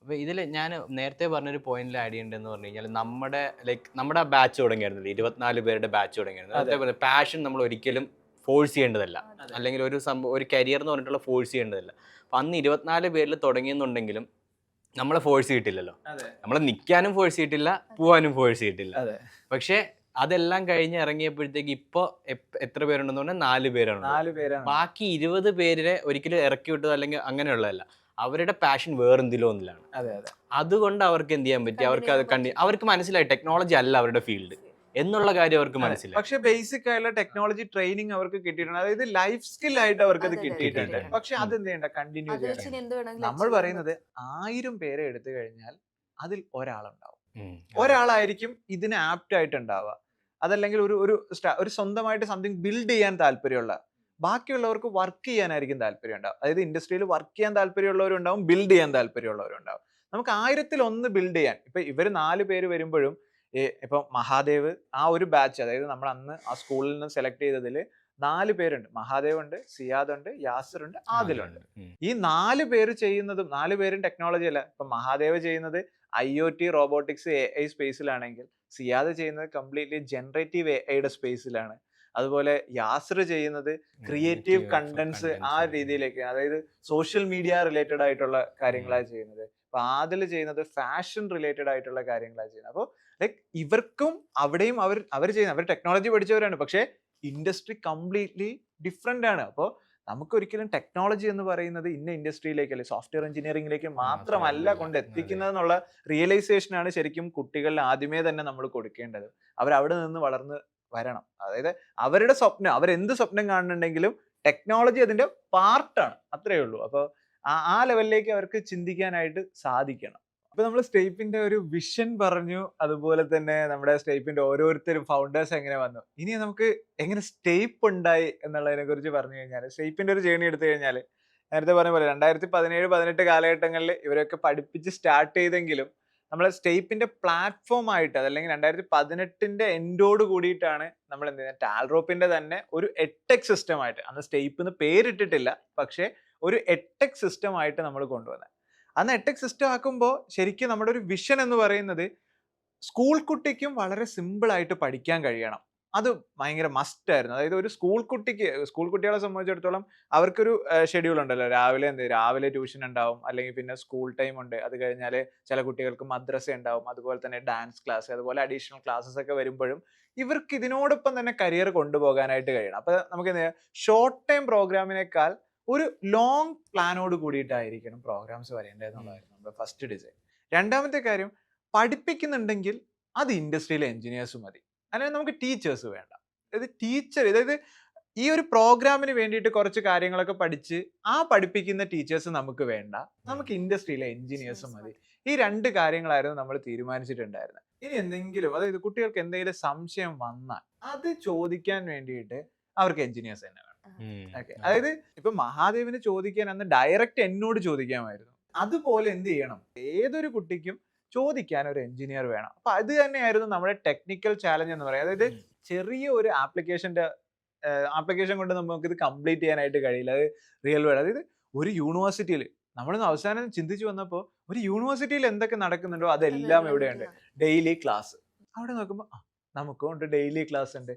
അപ്പൊ ഇതിൽ ഞാൻ നേരത്തെ പറഞ്ഞൊരു പോയിന്റിൽ ആഡ് ചെയ്യേണ്ടതെന്ന് പറഞ്ഞു കഴിഞ്ഞാൽ നമ്മുടെ ബാച്ച് തുടങ്ങിയായിരുന്നില്ല, 24 പേരുടെ ബാച്ച് തുടങ്ങിയായിരുന്നു. അതേപോലെ പാഷൻ നമ്മൾ ഒരിക്കലും ഫോഴ്സ് ചെയ്യേണ്ടതല്ല, അല്ലെങ്കിൽ ഒരു സംഭവം ഒരു കരിയർ എന്ന് പറഞ്ഞിട്ടുള്ള ഫോഴ്സ് ചെയ്യേണ്ടതല്ല. അപ്പൊ അന്ന് 24 പേരിൽ തുടങ്ങിയെന്നുണ്ടെങ്കിലും നമ്മളെ ഫോഴ്സ് ചെയ്തിട്ടില്ലല്ലോ, നമ്മളെ നിൽക്കാനും ഫോഴ്സ് ചെയ്തിട്ടില്ല, പോവാനും ഫോഴ്സ് ചെയ്തിട്ടില്ല. പക്ഷെ അതെല്ലാം കഴിഞ്ഞ് ഇറങ്ങിയപ്പോഴത്തേക്ക് ഇപ്പൊ എത്ര പേരുണ്ടെന്ന് പറഞ്ഞാൽ 4 പേരാണ്. ബാക്കി 20 പേരെ ഒരിക്കലും ഇറക്കി വിട്ടത് അല്ലെങ്കിൽ അങ്ങനെയുള്ളതല്ല, അവരുടെ പാഷൻ വേറെന്തിലോ ഒന്നിലാണ്. അതുകൊണ്ട് അവർക്ക് എന്ത് ചെയ്യാൻ പറ്റി, അവർക്ക് അത് അവർക്ക് മനസ്സിലായി ടെക്നോളജി അല്ല അവരുടെ ഫീൽഡ് എന്നുള്ള കാര്യം അവർക്ക് മനസ്സിലായി. പക്ഷെ ബേസിക് ആയിട്ടുള്ള ടെക്നോളജി ട്രെയിനിങ് അവർക്ക് കിട്ടിയിട്ടുണ്ട്, അതായത് ലൈഫ് സ്കിൽ ആയിട്ട് അവർക്ക് അത് കിട്ടിയിട്ടുണ്ട്. പക്ഷെ അതെന്ത് ചെയ്യണ്ട, കണ്ടിന്യൂ ചെയ്യണം. നമ്മൾ പറയുന്നത് 1000 പേരെ എടുത്തു കഴിഞ്ഞാൽ അതിൽ ഒരാളുണ്ടാവും, ഒരാളായിരിക്കും ഇതിന് ആപ്റ്റ് ആയിട്ടുണ്ടാവുക. അതല്ലെങ്കിൽ ഒരു സ്വന്തമായിട്ട് സംതിങ് ബിൽഡ് ചെയ്യാൻ താല്പര്യമുള്ള, ബാക്കിയുള്ളവർക്ക് വർക്ക് ചെയ്യാനായിരിക്കും താല്പര്യം ഉണ്ടാവും. അതായത് ഇൻഡസ്ട്രിയിൽ വർക്ക് ചെയ്യാൻ താല്പര്യമുള്ളവരുണ്ടാവും, ബിൽഡ് ചെയ്യാൻ താല്പര്യമുള്ളവരുണ്ടാവും. നമുക്ക് 1000-1 ബിൽഡ് ചെയ്യാൻ. ഇപ്പൊ ഇവർ 4 പേര് വരുമ്പോഴും ഇപ്പൊ മഹാദേവ് ആ ഒരു ബാച്ച്, അതായത് നമ്മൾ അന്ന് ആ സ്കൂളിൽ നിന്ന് സെലക്ട് ചെയ്തതിൽ 4 പേരുണ്ട്. മഹാദേവ് ഉണ്ട്, സിയാദ് ഉണ്ട്, യാസിർ ഉണ്ട്, ആദിലുണ്ട്. ഈ 4 പേര് ചെയ്യുന്നതും 4 പേരും ടെക്നോളജി അല്ല. ഇപ്പൊ മഹാദേവ് ചെയ്യുന്നത് IoT, റോബോട്ടിക്സ്, AI സ്പേസിലാണെങ്കിൽ സിയാദ് ചെയ്യുന്നത് കംപ്ലീറ്റ്ലി ജനറേറ്റീവ് AIയുടെ സ്പേസിലാണ്. അതുപോലെ യാസിർ ചെയ്യുന്നത് ക്രിയേറ്റീവ് കണ്ടന്റ്സ് ആ രീതിയിലേക്ക്, അതായത് സോഷ്യൽ മീഡിയ റിലേറ്റഡ് ആയിട്ടുള്ള കാര്യങ്ങളാണ് ചെയ്യുന്നത്. അപ്പൊ ആദിൽ ചെയ്യുന്നത് ഫാഷൻ റിലേറ്റഡ് ആയിട്ടുള്ള കാര്യങ്ങളാണ് ചെയ്യുന്നത്. അപ്പോൾ ലൈക്ക് ഇവർക്കും അവിടെയും അവർ ചെയ്യുന്നത്, അവർ ടെക്നോളജി പഠിച്ചവരാണ്, പക്ഷേ ഇൻഡസ്ട്രി കംപ്ലീറ്റ്ലി ഡിഫറെന്റ് ആണ്. അപ്പോൾ നമുക്ക് ഒരിക്കലും ടെക്നോളജി എന്ന് പറയുന്നത് ഇന്ന ഇൻഡസ്ട്രിയിലേക്ക് അല്ലെങ്കിൽ സോഫ്റ്റ്വെയർ എഞ്ചിനീയറിംഗിലേക്ക് മാത്രമല്ല കൊണ്ട് എത്തിക്കുന്നത് എന്നുള്ള റിയലൈസേഷനാണ് ശരിക്കും കുട്ടികളിൽ ആദ്യമേ തന്നെ നമ്മൾ കൊടുക്കേണ്ടത്. അവരവിടെ നിന്ന് വളർന്ന് വരണം. അതായത് അവരുടെ സ്വപ്നം, അവരെന്ത് സ്വപ്നം കാണുന്നുണ്ടെങ്കിലും ടെക്നോളജി അതിന്റെ പാർട്ടാണ്, അത്രയേ ഉള്ളൂ. അപ്പോൾ ആ ലെവലിലേക്ക് അവർക്ക് ചിന്തിക്കാനായിട്ട് സാധിക്കണം. അപ്പൊ നമ്മൾ സ്റ്റേപ്പിന്റെ ഒരു വിഷൻ പറഞ്ഞു, അതുപോലെ തന്നെ നമ്മുടെ സ്റ്റേപ്പിന്റെ ഓരോരുത്തരും ഫൗണ്ടേഴ്സ് എങ്ങനെ വന്നു, ഇനി നമുക്ക് എങ്ങനെ സ്റ്റേപ്പ് ഉണ്ടായി എന്നുള്ളതിനെ കുറിച്ച് പറഞ്ഞു കഴിഞ്ഞാൽ, സ്റ്റേപ്പിന്റെ ഒരു ജേണി എടുത്തു കഴിഞ്ഞാൽ നേരത്തെ പറഞ്ഞ പോലെ 2017-18 കാലഘട്ടങ്ങളിൽ ഇവരൊക്കെ പഠിപ്പിച്ച് സ്റ്റാർട്ട് ചെയ്തെങ്കിലും നമ്മളെ സ്റ്റേപ്പിന്റെ പ്ലാറ്റ്ഫോം ആയിട്ട്, അതല്ലെങ്കിൽ 2018 എൻഡോട് കൂടിയിട്ടാണ് നമ്മൾ എന്ത് ചെയ്യുന്നത്, ടാൽറോപ്പിന്റെ തന്നെ ഒരു എഡ്ടെക് സിസ്റ്റം ആയിട്ട്, അന്ന് സ്റ്റേപ്പ് എന്ന് പേരിട്ടിട്ടില്ല, പക്ഷേ ഒരു എഡ്ടെക് സിസ്റ്റം ആയിട്ട് നമ്മൾ കൊണ്ടുവന്നത്. അന്ന് എഡ്ടെക് സിസ്റ്റം ആക്കുമ്പോൾ ശരിക്കും നമ്മുടെ ഒരു വിഷൻ എന്ന് പറയുന്നത് സ്കൂൾ കുട്ടിക്കും വളരെ സിമ്പിൾ ആയിട്ട് പഠിക്കാൻ കഴിയണം. അത് ഭയങ്കര മസ്റ്റ് ആയിരുന്നു. അതായത് ഒരു സ്കൂൾ കുട്ടികളെ സംബന്ധിച്ചിടത്തോളം അവർക്കൊരു ഷെഡ്യൂൾ ഉണ്ടല്ലോ. രാവിലെ ട്യൂഷൻ ഉണ്ടാവും, അല്ലെങ്കിൽ പിന്നെ സ്കൂൾ ടൈം ഉണ്ട്, അത് കഴിഞ്ഞാൽ ചില കുട്ടികൾക്ക് മദ്രസ ഉണ്ടാവും, അതുപോലെ തന്നെ ഡാൻസ് ക്ലാസ്, അതുപോലെ അഡീഷണൽ ക്ലാസ്സസ് ഒക്കെ വരുമ്പോഴും ഇവർക്ക് ഇതിനോടൊപ്പം തന്നെ കരിയർ കൊണ്ടുപോകാനായിട്ട് കഴിയണം. അപ്പൊ നമുക്ക് എന്ത് ചെയ്യാം, ഷോർട്ട് ടൈം പ്രോഗ്രാമിനേക്കാൾ ഒരു ലോങ് പ്ലാനോട് കൂടിയിട്ടായിരിക്കണം പ്രോഗ്രാംസ് വരേണ്ടതെന്നുള്ളതായിരുന്നു നമ്മുടെ ഫസ്റ്റ് ഡിസൈൻ. രണ്ടാമത്തെ കാര്യം, പഠിപ്പിക്കുന്നുണ്ടെങ്കിൽ അത് ഇൻഡസ്ട്രിയിലെ എഞ്ചിനീയേഴ്സ് മതി, അല്ലെങ്കിൽ നമുക്ക് ടീച്ചേഴ്സ് വേണ്ട. അതായത് ഈ ഒരു പ്രോഗ്രാമിന് വേണ്ടിയിട്ട് കുറച്ച് കാര്യങ്ങളൊക്കെ പഠിച്ച് ആ പഠിപ്പിക്കുന്ന ടീച്ചേഴ്സ് നമുക്ക് വേണ്ട, നമുക്ക് ഇൻഡസ്ട്രിയിലെ എഞ്ചിനീയേഴ്സ് മതി. ഈ 2 കാര്യങ്ങളായിരുന്നു നമ്മൾ തീരുമാനിച്ചിട്ടുണ്ടായിരുന്നത്. ഇനി എന്തെങ്കിലും, അതായത് കുട്ടികൾക്ക് എന്തെങ്കിലും സംശയം വന്നാൽ അത് ചോദിക്കാൻ വേണ്ടിയിട്ട് അവർക്ക് എഞ്ചിനീയേഴ്സ് തന്നെ വേണം. അതായത് ഇപ്പൊ മഹാദേവിന് ചോദിക്കാൻ അന്ന് ഡയറക്റ്റ് എന്നോട് ചോദിക്കാമായിരുന്നു. അതുപോലെ എന്ത് ചെയ്യണം, ഏതൊരു കുട്ടിക്കും ചോദിക്കാൻ ഒരു എഞ്ചിനീയർ വേണം. അപ്പൊ അത് തന്നെയായിരുന്നു നമ്മുടെ ടെക്നിക്കൽ ചാലഞ്ച് എന്ന് പറയുന്നത്. അതായത് ചെറിയ ഒരു ആപ്ലിക്കേഷൻ കൊണ്ട് നമുക്ക് ഇത് കംപ്ലീറ്റ് ചെയ്യാനായിട്ട് കഴിയില്ല. അത് റിയൽ വേൾഡ്, അതായത് ഒരു യൂണിവേഴ്സിറ്റിയിൽ നമ്മളൊന്ന് അവസാനം ചിന്തിച്ചു വന്നപ്പോൾ ഒരു യൂണിവേഴ്സിറ്റിയിൽ എന്തൊക്കെ നടക്കുന്നുണ്ടോ അതെല്ലാം എവിടെയുണ്ട്, ഡെയിലി ക്ലാസ്. അവിടെ നോക്കുമ്പോൾ നമുക്കും ഉണ്ട് ഡെയിലി ക്ലാസ് ഉണ്ട്,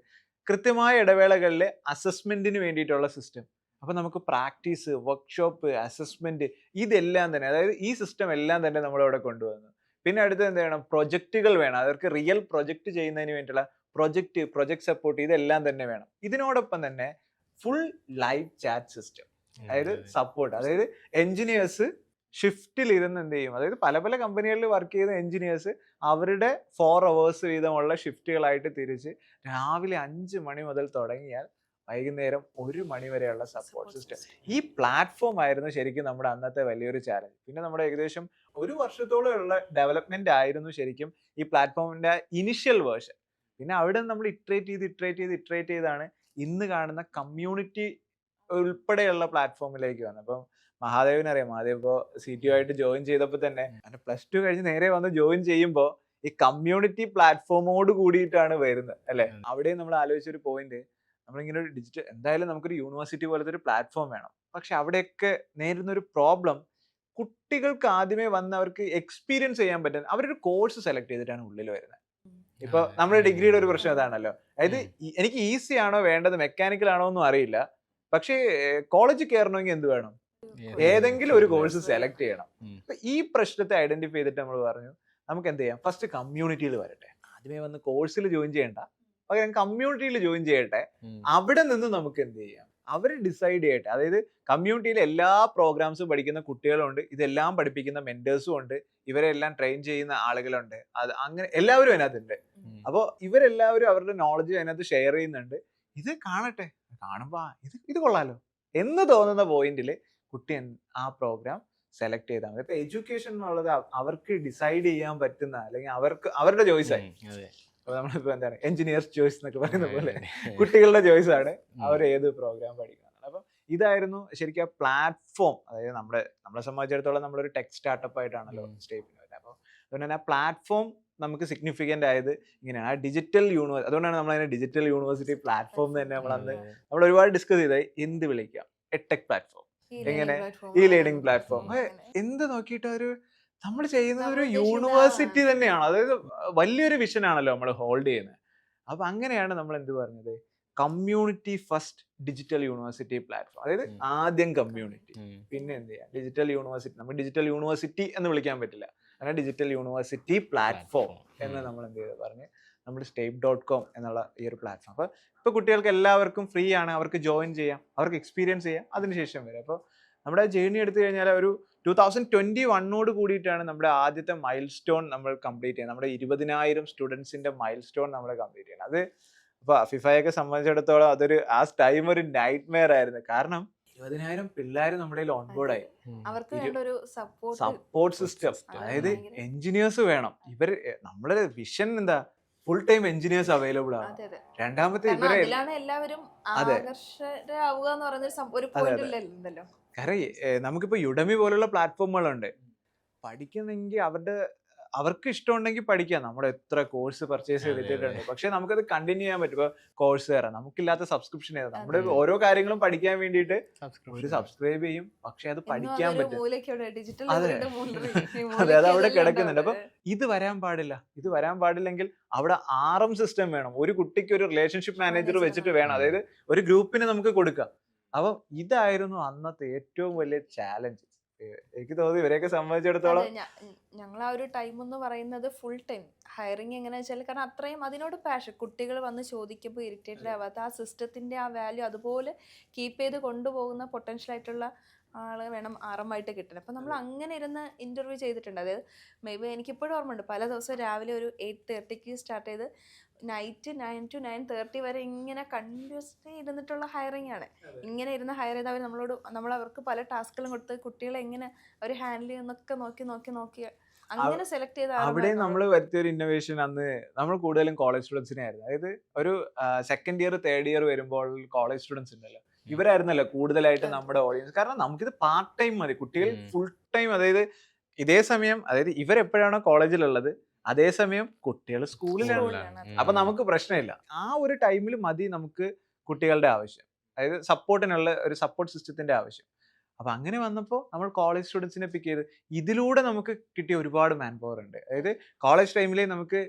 കൃത്യമായ ഇടവേളകളിൽ അസസ്മെന്റിന് വേണ്ടിയിട്ടുള്ള സിസ്റ്റം. അപ്പൊ നമുക്ക് പ്രാക്ടീസ്, വർക്ക്ഷോപ്പ്, അസസ്മെന്റ്, ഇതെല്ലാം തന്നെ, അതായത് ഈ സിസ്റ്റം എല്ലാം തന്നെ നമ്മളവിടെ കൊണ്ടുവന്നു. പിന്നെ അടുത്ത് എന്ത് വേണം, പ്രൊജക്റ്റുകൾ വേണം, അവർക്ക് റിയൽ പ്രൊജക്ട് ചെയ്യുന്നതിന് വേണ്ടിയിട്ടുള്ള പ്രൊജക്ട് സപ്പോർട്ട്, ഇതെല്ലാം തന്നെ വേണം. ഇതിനോടൊപ്പം തന്നെ ഫുൾ ലൈവ് ചാറ്റ് സിസ്റ്റം, അതായത് സപ്പോർട്ട്. അതായത് എഞ്ചിനീയേഴ്സ് ഷിഫ്റ്റിൽ ഇരുന്ന് എന്ത് ചെയ്യും, അതായത് പല പല കമ്പനികളിൽ വർക്ക് ചെയ്ത എഞ്ചിനീയേഴ്സ് അവരുടെ 4 hours വീതമുള്ള ഷിഫ്റ്റുകളായിട്ട് തിരിച്ച് രാവിലെ 5 മണി മുതൽ തുടങ്ങിയാൽ വൈകുന്നേരം 1 മണി വരെയുള്ള സപ്പോർട്ട് സിസ്റ്റം. ഈ പ്ലാറ്റ്ഫോം ആയിരുന്നു ശരിക്കും നമ്മുടെ അന്നത്തെ വലിയൊരു ചാലഞ്ച്. പിന്നെ നമ്മുടെ ഏകദേശം 1 വർഷത്തോളം ഉള്ള ഡെവലപ്മെന്റ് ആയിരുന്നു ശരിക്കും ഈ പ്ലാറ്റ്ഫോമിന്റെ ഇനിഷ്യൽ വേർഷൻ. പിന്നെ അവിടെ നമ്മൾ ഇറ്ററേറ്റ് ചെയ്താണ് ഇന്ന് കാണുന്ന കമ്മ്യൂണിറ്റി ഉൾപ്പെടെയുള്ള പ്ലാറ്റ്ഫോമിലേക്ക് വന്നത്. അപ്പം മഹാദേവിനറിയാം, മഹാദേവ് ഇപ്പോൾ CTO ആയിട്ട് ജോയിൻ ചെയ്തപ്പോൾ തന്നെ +2 കഴിഞ്ഞ് നേരെ വന്ന് ജോയിൻ ചെയ്യുമ്പോൾ ഈ കമ്മ്യൂണിറ്റി പ്ലാറ്റ്ഫോമോട് കൂടിയിട്ടാണ് വരുന്നത്, അല്ലെ? അവിടെയും നമ്മൾ ആലോചിച്ചൊരു പോയിന്റ്, നമ്മളിങ്ങനെ ഒരു ഡിജിറ്റൽ, എന്തായാലും നമുക്കൊരു യൂണിവേഴ്സിറ്റി പോലത്തെ ഒരു പ്ലാറ്റ്ഫോം വേണം. പക്ഷെ അവിടെയൊക്കെ നേരിടുന്ന ഒരു പ്രോബ്ലം, കുട്ടികൾക്ക് ആദ്യമേ വന്ന് അവർക്ക് എക്സ്പീരിയൻസ് ചെയ്യാൻ പറ്റുന്ന അവരൊരു കോഴ്സ് സെലക്ട് ചെയ്തിട്ടാണ് ഉള്ളിൽ വരുന്നത്. ഇപ്പൊ നമ്മുടെ ഡിഗ്രിയുടെ ഒരു പ്രശ്നം അതാണല്ലോ. അതായത് എനിക്ക് ഈസി ആണോ വേണ്ടത്, മെക്കാനിക്കൽ ആണോ എന്നും അറിയില്ല, പക്ഷേ കോളേജിൽ കയറണമെങ്കിൽ എന്ത് വേണം, ഏതെങ്കിലും ഒരു കോഴ്സ് സെലക്ട് ചെയ്യണം. അപ്പൊ ഈ പ്രശ്നത്തെ ഐഡന്റിഫൈ ചെയ്തിട്ട് നമ്മൾ പറഞ്ഞു നമുക്ക് എന്ത് ചെയ്യാം, ഫസ്റ്റ് കമ്മ്യൂണിറ്റിയിൽ വരട്ടെ, ആദ്യമേ വന്ന് കോഴ്സിൽ ജോയിൻ ചെയ്യണ്ട, പകരം കമ്മ്യൂണിറ്റിയിൽ ജോയിൻ ചെയ്യട്ടെ. അവിടെ നിന്ന് നമുക്ക് എന്ത് ചെയ്യാം, അവർ ഡിസൈഡ് ചെയ്യട്ടെ. അതായത് കമ്മ്യൂണിറ്റിയിൽ എല്ലാ പ്രോഗ്രാംസും പഠിക്കുന്ന കുട്ടികളുണ്ട്, ഇതെല്ലാം പഠിപ്പിക്കുന്ന മെന്റേഴ്സും ഉണ്ട്, ഇവരെല്ലാം ട്രെയിൻ ചെയ്യുന്ന ആളുകളുണ്ട്, അത് അങ്ങനെ എല്ലാവരും അതിനകത്തുണ്ട്. അപ്പോൾ ഇവരെല്ലാവരും അവരുടെ നോളജ് അതിനകത്ത് ഷെയർ ചെയ്യുന്നുണ്ട്. ഇത് കാണട്ടെ, കാണുമ്പോ ഇത് കൊള്ളാലോ എന്ന് തോന്നുന്ന പോയിന്റിൽ കുട്ടി ആ പ്രോഗ്രാം സെലക്ട് ചെയ്താൽ മതി. ഇപ്പൊ എഡ്യൂക്കേഷൻ എന്നുള്ളത് അവർക്ക് ഡിസൈഡ് ചെയ്യാൻ പറ്റുന്ന, അല്ലെങ്കിൽ അവരുടെ ചോയ്സ് ആയി. അപ്പോൾ നമ്മളിപ്പോൾ എന്താണ് എഞ്ചിനീയേഴ്സ് ചോയ്സ് എന്നൊക്കെ പറയുന്ന പോലെ കുട്ടികളുടെ ചോയ്സ് ആണ് അവർ ഏത് പ്രോഗ്രാം പഠിക്കുന്നത്. അപ്പം ഇതായിരുന്നു ശരിക്കും ആ പ്ലാറ്റ്ഫോം. അതായത് നമ്മളെ സംബന്ധിച്ചിടത്തോളം നമ്മളൊരു ടെക് സ്റ്റാർട്ടപ്പ് ആയിട്ടാണല്ലോ സ്റ്റേപ്പിന് വരുന്നത്. അപ്പോൾ അതുകൊണ്ട് തന്നെ ആ പ്ലാറ്റ്ഫോം നമുക്ക് സിഗ്നിഫിക്കൻ്റ് ആയത് ഇങ്ങനെയാണ്. ആ ഡിജിറ്റൽ യൂണിവേഴ്സിറ്റി, അതുകൊണ്ടാണ് നമ്മളതിനെ ഡിജിറ്റൽ യൂണിവേഴ്സിറ്റി പ്ലാറ്റ്ഫോം തന്നെ നമ്മൾ ഒരുപാട് ഡിസ്കസ് ചെയ്തായി. എന്ത് വിളിക്കാം? എഡ്ടെക് പ്ലാറ്റ്ഫോം, എങ്ങനെ ഈ ലേണിംഗ് പ്ലാറ്റ്ഫോം, എന്ത് നോക്കിയിട്ട് ഒരു നമ്മൾ ചെയ്യുന്നത് ഒരു യൂണിവേഴ്സിറ്റി തന്നെയാണ്. അതായത് വലിയൊരു വിഷൻ ആണല്ലോ നമ്മൾ ഹോൾഡ് ചെയ്യുന്നത്. അപ്പൊ അങ്ങനെയാണ് നമ്മൾ എന്ത് പറഞ്ഞത്, community first digital university platform. അതായത് ആദ്യം കമ്മ്യൂണിറ്റി, പിന്നെ എന്ത് ചെയ്യാം ഡിജിറ്റൽ യൂണിവേഴ്സിറ്റി. നമുക്ക് ഡിജിറ്റൽ യൂണിവേഴ്സിറ്റി എന്ന് വിളിക്കാൻ പറ്റില്ല, അങ്ങനെ ഡിജിറ്റൽ യൂണിവേഴ്സിറ്റി പ്ലാറ്റ്ഫോം എന്ന് നമ്മൾ എന്ത് ചെയ്ത് പറഞ്ഞ് നമ്മൾ Step.com എന്നുള്ള ഈ ഒരു പ്ലാറ്റ്ഫോം. അപ്പോൾ ഇപ്പോൾ കുട്ടികൾക്ക് എല്ലാവർക്കും ഫ്രീ ആണ്, അവർക്ക് ജോയിൻ ചെയ്യാം, അവർക്ക് എക്സ്പീരിയൻസ് ചെയ്യാം, അതിനുശേഷം വരെ. അപ്പോൾ നമ്മുടെ ജേർണി എടുത്തു കഴിഞ്ഞാൽ ഒരു 2021 കൂടിയിട്ടാണ് നമ്മുടെ ആദ്യത്തെ മൈൽ സ്റ്റോൺ നമ്മൾ കംപ്ലീറ്റ് ചെയ്യുന്നത്. നമ്മുടെ 20,000 സ്റ്റുഡൻസിന്റെ മൈൽ സ്റ്റോൺ നമ്മൾ കംപ്ലീറ്റ് ചെയ്യണം. അത് ഇപ്പോൾ ഫിഫയൊക്കെ സംബന്ധിച്ചിടത്തോളം അതൊരു ആ ടൈം ഒരു നൈറ്റ് മെയർ ആയിരുന്നു. കാരണം 20,000 പിള്ളേർ നമ്മുടെ ഓൺബോർഡായി. സപ്പോർട്ട് സിസ്റ്റം, അതായത് എഞ്ചിനീയേഴ്സ് വേണം. നമ്മുടെ വിഷൻ എന്താ, ഫുൾ ടൈം എഞ്ചിനീയേഴ്സ് അവൈലബിൾ ആണ്. രണ്ടാമത്തെ ഇവരെ എല്ലാവരും കാരണം നമുക്കിപ്പോ യുഡമി പോലുള്ള പ്ലാറ്റ്ഫോമുകളുണ്ട്. പഠിക്കുന്നെങ്കിൽ അവർക്ക് ഇഷ്ടമുണ്ടെങ്കിൽ പഠിക്കാം. നമ്മൾ എത്ര കോഴ്സ് പർച്ചേസ് ചെയ്തിട്ടുണ്ട്, പക്ഷെ നമുക്കത് കണ്ടിന്യൂ ചെയ്യാൻ പറ്റും. ഇപ്പൊ കോഴ്സ് കയറാം, നമുക്കില്ലാത്ത സബ്സ്ക്രിപ്ഷൻ ചെയ്താൽ നമ്മുടെ ഓരോ കാര്യങ്ങളും പഠിക്കാൻ വേണ്ടിയിട്ട് ഒരു സബ്സ്ക്രൈബ് ചെയ്യും, പക്ഷെ അത് പഠിക്കാൻ പറ്റും. അതെ, അത് അവിടെ കിടക്കുന്നുണ്ട്. അപ്പൊ ഇത് വരാൻ പാടില്ലെങ്കിൽ അവിടെ RM സിസ്റ്റം വേണം. ഒരു കുട്ടിക്ക് ഒരു റിലേഷൻഷിപ്പ് മാനേജർ വെച്ചിട്ട് വേണം, അതായത് ഒരു ഗ്രൂപ്പിന് നമുക്ക് കൊടുക്കാം. അപ്പം ഇതായിരുന്നു അന്നത്തെ ഏറ്റവും വലിയ ചാലഞ്ച്. എനിക്ക് തോന്നി ഇവരെയൊക്കെ സംബന്ധിച്ചിടത്തോളം ഞങ്ങൾ ആ ഒരു ടൈം എന്ന് പറയുന്നത് ഫുൾ ടൈം ഹയറിങ് എങ്ങനെ വെച്ചാൽ, കാരണം അത്രയും അതിനോട് പാഷൻ, കുട്ടികൾ വന്ന് ചോദിക്കുമ്പോൾ ഇറിറ്റേറ്റഡ് ആവാത്ത ആ സിസ്റ്റത്തിന്റെ ആ വാല്യൂ അതുപോലെ കീപ്പ് ചെയ്ത് കൊണ്ടുപോകുന്ന പൊട്ടൻഷ്യൽ ആയിട്ടുള്ള ആള് വേണം RM ആയിട്ട് കിട്ടണം. അപ്പം നമ്മൾ അങ്ങനെ ഇരുന്ന് ഇന്റർവ്യൂ ചെയ്തിട്ടുണ്ട്. അതായത് മേ ബി എനിക്കിപ്പോഴും ഓർമ്മയുണ്ട്, പല ദിവസവും രാവിലെ ഒരു 8:30 സ്റ്റാർട്ട് ചെയ്ത് നൈറ്റ് 9 to 9:30 വരെ ഇങ്ങനെ കണ്ടിന്യൂസ്ലി ഇരുന്നിട്ടുള്ള ഹയറിംഗ് ആണ്. ഇങ്ങനെ ഇരുന്ന് ഹയർ ചെയ്ത് നമ്മൾ അവർക്ക് പല ടാസ്കുകളും കൊടുത്ത് കുട്ടികളെ എങ്ങനെ അവർ ഹാൻഡിൽ ചെയ്യുന്നൊക്കെ നോക്കി അങ്ങനെ സെലക്ട് ചെയ്ത അവിടെ നമ്മൾ വരുത്തിയൊരു ഇന്നോവേഷൻ അന്ന് നമ്മൾ കൂടുതലും കോളേജ് സ്റ്റുഡൻസിനെ ആയിരുന്നു. അതായത് ഒരു സെക്കൻഡ് ഇയർ തേർഡ് ഇയർ വരുമ്പോൾ കോളേജ് സ്റ്റുഡൻസ് ഉണ്ടല്ലോ, ഇവരായിരുന്നല്ലോ കൂടുതലായിട്ട് നമ്മുടെ ഓഡിയൻസ്. കാരണം നമുക്കിത് പാർട്ട് ടൈം മതി, കുട്ടികൾ ഫുൾ ടൈം. അതായത് ഇതേ സമയം, അതായത് ഇവരെപ്പോഴാണോ കോളേജിലുള്ളത് അതേസമയം കുട്ടികൾ സ്കൂളിലാണ്. അപ്പൊ നമുക്ക് പ്രശ്നമില്ല. ആ ഒരു ടൈമിൽ മതി നമുക്ക് കുട്ടികളുടെ ആവശ്യം, അതായത് സപ്പോർട്ടിനുള്ള ഒരു സപ്പോർട്ട് സിസ്റ്റത്തിന്റെ ആവശ്യം. അപ്പൊ അങ്ങനെ വന്നപ്പോൾ നമ്മൾ കോളേജ് സ്റ്റുഡൻസിനെ പിക്ക് ചെയ്ത് ഇതിലൂടെ നമുക്ക് കിട്ടിയ ഒരുപാട് മാൻ പവർ ഉണ്ട്. അതായത് കോളേജ് ടൈമിൽ നമുക്ക്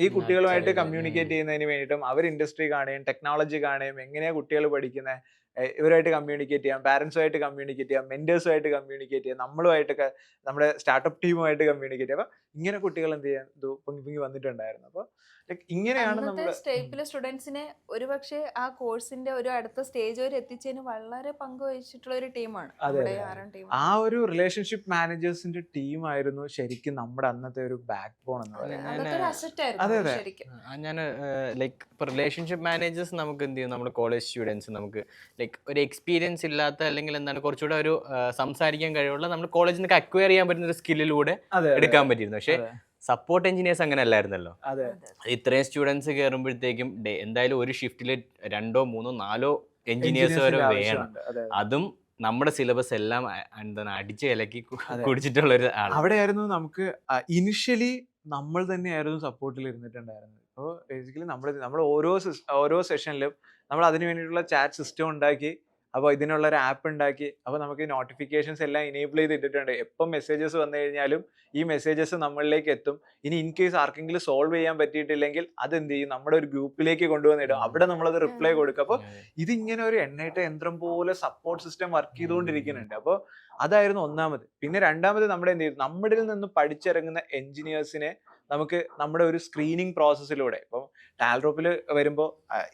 ഈ കുട്ടികളുമായിട്ട് കമ്മ്യൂണിക്കേറ്റ് ചെയ്യുന്നതിന് വേണ്ടിയിട്ടും അവർ ഇൻഡസ്ട്രി കാണുകയും ടെക്നോളജി കാണുകയും എങ്ങനെയാ കുട്ടികൾ പഠിക്കുന്നത്, ഇവരായിട്ട് കമ്മ്യൂണിക്കേറ്റ് ചെയ്യാം, പാരൻസുമായിട്ട് കമ്മ്യൂണിക്കേറ്റ് ചെയ്യാം, മെന്റേഴ്സുമായിട്ട് കമ്മ്യൂണിക്കേറ്റ് ചെയ്യാം, നമ്മളുമായിട്ടൊക്കെ നമ്മുടെ സ്റ്റാർട്ടപ്പ് ടീമുമായിട്ട് കമ്മ്യൂണിക്കേറ്റ് ചെയ്യാം. അപ്പൊ ഇങ്ങനെ കുട്ടികൾ എന്ത് ചെയ്യാൻ പൊങ്ങി വന്നിട്ടുണ്ടായിരുന്നു. അപ്പൊ ഇങ്ങനെയാണ് നമ്മുടെ സ്റ്റേപ്പിലെ സ്റ്റുഡൻസിനെ ഒരുപക്ഷെ ആ കോഴ്സിന്റെ ഒരു അടുത്ത സ്റ്റേജ് വരെ എത്തിച്ചതിന് വളരെ പങ്കുവഹിച്ചിട്ടുള്ള ഒരു ടീമാണ്. ആ ഒരു റിലേഷൻഷിപ്പ് മാനേജേഴ്സിന്റെ ടീമായിരുന്നു ശരിക്കും നമ്മുടെ അന്നത്തെ ഒരു ബാക്ക് ബോൺ എന്ന് പറയുന്നത്. ഞാൻ ലൈക്ക് ഇപ്പൊ റിലേഷൻഷിപ്പ് മാനേജേഴ്സ് നമുക്ക് എന്ത് ചെയ്യും, നമ്മുടെ കോളേജ് സ്റ്റുഡൻസ് നമുക്ക് ലൈക്ക് ഒരു എക്സ്പീരിയൻസ് ഇല്ലാത്ത അല്ലെങ്കിൽ എന്താണ് കുറച്ചുകൂടെ ഒരു സംസാരിക്കാൻ കഴിവുള്ള നമ്മൾ കോളേജിൽ നിന്ന് അക്വയർ ചെയ്യാൻ പറ്റുന്ന ഒരു സ്കില്ലിലൂടെ എടുക്കാൻ പറ്റിയിരുന്നു. പക്ഷെ സപ്പോർട്ട് എഞ്ചിനീയേഴ്സ് അങ്ങനെ അല്ലായിരുന്നല്ലോ. ഇത്രയും സ്റ്റുഡൻസ് കയറുമ്പോഴത്തേക്കും എന്തായാലും ഒരു ഷിഫ്റ്റില് 2, 3, 4 എഞ്ചിനീയേഴ്സ് വരെ വേണം. അതും നമ്മുടെ സിലബസ് എല്ലാം എന്താണ് അടിച്ച് ഇലക്കി കുടിച്ചിട്ടുള്ള ഒരു ആൾ. അവിടെയായിരുന്നു നമുക്ക് ഇനിഷ്യലി നമ്മൾ തന്നെയായിരുന്നു സപ്പോർട്ടിൽ ഇരുന്നിട്ടുണ്ടായിരുന്നത്. അപ്പോൾ ബേസിക്കലി നമ്മൾ ഓരോ സെഷനിലും നമ്മൾ അതിന് വേണ്ടിയിട്ടുള്ള ചാറ്റ് സിസ്റ്റം ഉണ്ടാക്കി, അപ്പോൾ ഇതിനുള്ള ഒരു ആപ്പ് ഉണ്ടാക്കി. അപ്പോൾ നമുക്ക് നോട്ടിഫിക്കേഷൻസ് എല്ലാം ഇനേബിൾ ചെയ്തിട്ടുണ്ട്. എപ്പം മെസ്സേജസ് വന്നു കഴിഞ്ഞാലും ഈ മെസ്സേജസ് നമ്മളിലേക്ക് എത്തും. ഇനി ഇൻ കേസ് ആർക്കെങ്കിലും സോൾവ് ചെയ്യാൻ പറ്റിയിട്ടില്ലെങ്കിൽ അതെന്ത് ചെയ്യും, നമ്മുടെ ഒരു ഗ്രൂപ്പിലേക്ക് കൊണ്ടുവന്നിടും, അവിടെ നമ്മളത് റിപ്ലൈ കൊടുക്കും. അപ്പോൾ ഇതിങ്ങനെ ഒരു എണ്ണയിട്ട യന്ത്രം പോലെ സപ്പോർട്ട് സിസ്റ്റം വർക്ക് ചെയ്തുകൊണ്ടിരിക്കുന്നുണ്ട്. അപ്പോൾ അതായിരുന്നു ഒന്നാമത്. പിന്നെ രണ്ടാമത് നമ്മുടെ എന്ത് ചെയ്തു, നമ്മുടെ നിന്ന് പഠിച്ചിറങ്ങുന്ന എഞ്ചിനീയേഴ്സിനെ നമുക്ക് നമ്മുടെ ഒരു സ്ക്രീനിങ് പ്രോസസ്സിലൂടെ, ഇപ്പം ടാൽറോപ്പിൽ വരുമ്പോൾ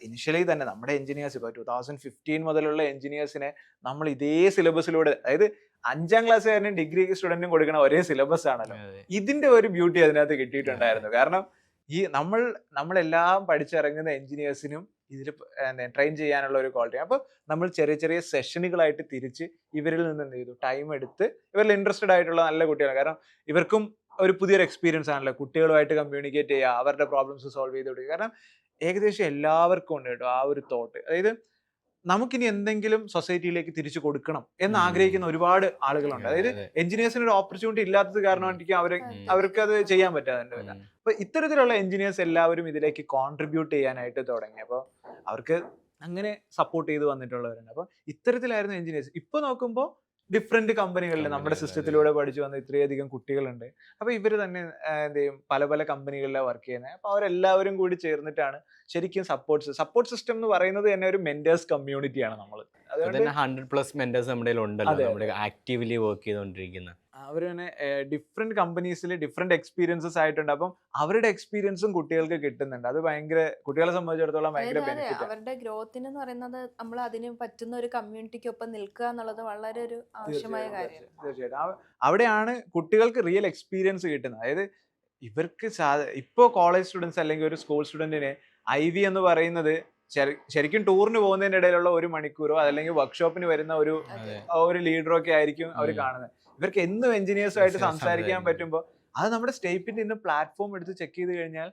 ഇനിഷ്യലി തന്നെ നമ്മുടെ എഞ്ചിനീയേഴ്സ് ഇപ്പോൾ 2015 മുതലുള്ള എഞ്ചിനീയേഴ്സിനെ നമ്മൾ ഇതേ സിലബസിലൂടെ, അതായത് 5ാം ക്ലാസ്സുകാരനും ഡിഗ്രി സ്റ്റുഡന്റിനും കൊടുക്കുന്ന ഒരേ സിലബസ് ആണല്ലോ. ഇതിന്റെ ഒരു ബ്യൂട്ടി അതിനകത്ത് കിട്ടിയിട്ടുണ്ടായിരുന്നു. കാരണം ഈ നമ്മളെല്ലാം പഠിച്ചിറങ്ങുന്ന എഞ്ചിനീയേഴ്സിനും ഇതിൽ ട്രെയിൻ ചെയ്യാനുള്ള ഒരു ക്വാളിറ്റി. അപ്പോൾ നമ്മൾ ചെറിയ ചെറിയ സെഷനുകളായിട്ട് തിരിച്ച് ഇവരിൽ നിന്ന് എന്ത് ചെയ്തു, ടൈം എടുത്ത് ഇവരിൽ ഇൻട്രസ്റ്റഡ് ആയിട്ടുള്ള നല്ല കുട്ടികളാണ്. കാരണം ഇവർക്കും ഒരു പുതിയൊരു എക്സ്പീരിയൻസ് ആണല്ലോ, കുട്ടികളുമായിട്ട് കമ്മ്യൂണിക്കേറ്റ് ചെയ്യുക, അവരുടെ പ്രോബ്ലംസ് സോൾവ് ചെയ്ത് കൊടുക്കുക. കാരണം ഏകദേശം എല്ലാവർക്കും ഉണ്ട് കേട്ടോ ആ ഒരു തോട്ട്. അതായത് നമുക്കിനി എന്തെങ്കിലും സൊസൈറ്റിയിലേക്ക് തിരിച്ചു കൊടുക്കണം എന്ന് ആഗ്രഹിക്കുന്ന ഒരുപാട് ആളുകളുണ്ട്. അതായത് എഞ്ചിനീയേഴ്സിന് ഒരു ഓപ്പർച്യൂണിറ്റി ഇല്ലാത്തത് കാരണമായിരിക്കും അവർക്ക് അത് ചെയ്യാൻ പറ്റാതെ വരാം. അപ്പൊ ഇത്തരത്തിലുള്ള എഞ്ചിനീയേഴ്സ് എല്ലാവരും ഇതിലേക്ക് കോൺട്രിബ്യൂട്ട് ചെയ്യാനായിട്ട് തുടങ്ങി. അപ്പോൾ അവർക്ക് അങ്ങനെ സപ്പോർട്ട് ചെയ്ത് വന്നിട്ടുള്ളവരുണ്ട്. അപ്പൊ ഇത്തരത്തിലായിരുന്നു എഞ്ചിനീയേഴ്സ്. ഇപ്പൊ നോക്കുമ്പോൾ ഡിഫറെന്റ് കമ്പനികളിൽ നമ്മുടെ സിസ്റ്റത്തിലൂടെ പഠിച്ചു വന്ന ഇത്രയധികം കുട്ടികളുണ്ട്. അപ്പൊ ഇവര് തന്നെ എന്ത് ചെയ്യും, പല പല കമ്പനികളിലാണ് വർക്ക് ചെയ്യുന്നത്. അപ്പൊ അവരെല്ലാവരും കൂടി ചേർന്നിട്ടാണ് ശരിക്കും സപ്പോർട്ട് സിസ്റ്റം എന്ന് പറയുന്നത് തന്നെ ഒരു മെന്റേഴ്സ് കമ്മ്യൂണിറ്റിയാണ് നമ്മൾ. അതുകൊണ്ട് 100+ മെന്റേഴ്സ് നമ്മുടെ ഉണ്ടല്ലോ, നമ്മുടെ ആക്റ്റീവ്ലി വർക്ക് ചെയ്തുകൊണ്ടിരിക്കുന്ന. അവർ തന്നെ ഡിഫറെന്റ് കമ്പനീസിൽ ഡിഫറെന്റ് എക്സ്പീരിയൻസസ് ആയിട്ടുണ്ട്. അപ്പം അവരുടെ എക്സ്പീരിയൻസും കുട്ടികൾക്ക് കിട്ടുന്നുണ്ട്. അത് ഭയങ്കര, കുട്ടികളെ സംബന്ധിച്ചിടത്തോളം ഭയങ്കര ബെനിഫിറ്റ്. അവരുടെ ഗ്രോത്തിന് എന്ന് പറയുന്നത് നമ്മൾ അതിന് പറ്റുന്ന ഒരു കമ്മ്യൂണിറ്റിക്കൊപ്പം നിൽക്കുക എന്നുള്ളത് വളരെ ഒരു ആവശ്യമായ കാര്യമാണ്. തീർച്ചയായിട്ടും അവിടെയാണ് കുട്ടികൾക്ക് റിയൽ എക്സ്പീരിയൻസ് കിട്ടുന്നത്. അതായത് ഇവർക്ക് ഇപ്പോൾ കോളേജ് സ്റ്റുഡൻസ് അല്ലെങ്കിൽ ഒരു സ്കൂൾ സ്റ്റുഡന്റിന് IV എന്ന് പറയുന്നത് ശരിക്കും ടൂറിന് പോകുന്നതിന്റെ ഇടയിലുള്ള 1 മണിക്കൂറോ അതല്ലെങ്കിൽ വർക്ക്ഷോപ്പിന് വരുന്ന ഒരു ലീഡറോ ഒക്കെ ആയിരിക്കും അവർ കാണുന്നത്. ഇവർക്ക് എന്നും എഞ്ചിനീയേഴ്സുമായിട്ട് സംസാരിക്കാൻ പറ്റുമ്പോൾ അത് നമ്മുടെ സ്റ്റേപ്പിന്റെ ഇന്ന് പ്ലാറ്റ്ഫോം എടുത്ത് ചെക്ക് ചെയ്ത് കഴിഞ്ഞാൽ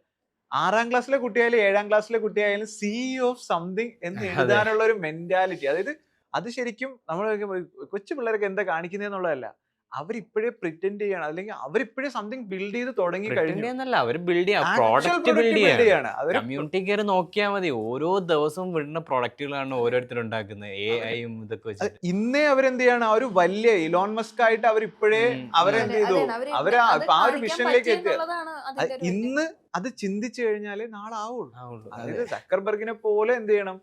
6ാം ക്ലാസ്സിലെ കുട്ടിയായാലും 7ാം ക്ലാസ്സിലെ കുട്ടിയായാലും CEO ഓഫ് സംതിങ് എന്ന് എഴുതാനുള്ള ഒരു മെന്റാലിറ്റി. അതായത് അത് ശരിക്കും നമ്മൾ കൊച്ചു പിള്ളേർക്ക് എന്താ കാണിക്കുന്നതെന്നുള്ളതല്ല, അവരിപ്പോഴേ പ്രിറ്റൻഡ് ചെയ്യാണ്, അല്ലെങ്കിൽ അവരിപ്പോഴേ സംതിങ് ബിൽഡ് ചെയ്ത് തുടങ്ങി കഴിഞ്ഞു. അവര് ബിൽഡ് ചെയ്യാണ്. കമ്മ്യൂണിറ്റി കയറി നോക്കിയാൽ മതി, ഓരോ ദിവസവും വരുന്ന പ്രൊഡക്റ്റുകളാണ് ഓരോരുത്തരും ഉണ്ടാക്കുന്നത്, AI-യും ഇതൊക്കെ വെച്ചിട്ട്. ഇന്നേ അവരെന്ത് ചെയ്യാണ്, ആ ഒരു വലിയ ഇലോൺ മസ്ക് ആയിട്ട് അവരിപ്പോഴേ അവരെന്ത് ചെയ്തു, അവര് ആ ഒരു വിഷനിലേക്ക് എത്തുക. ഇന്ന് അത് ചിന്തിച്ചു കഴിഞ്ഞാലേ നാളെ ആവുള്ളൂ. അതായത് സക്കർബർഗിനെ പോലെ എന്ത് ചെയ്യണം,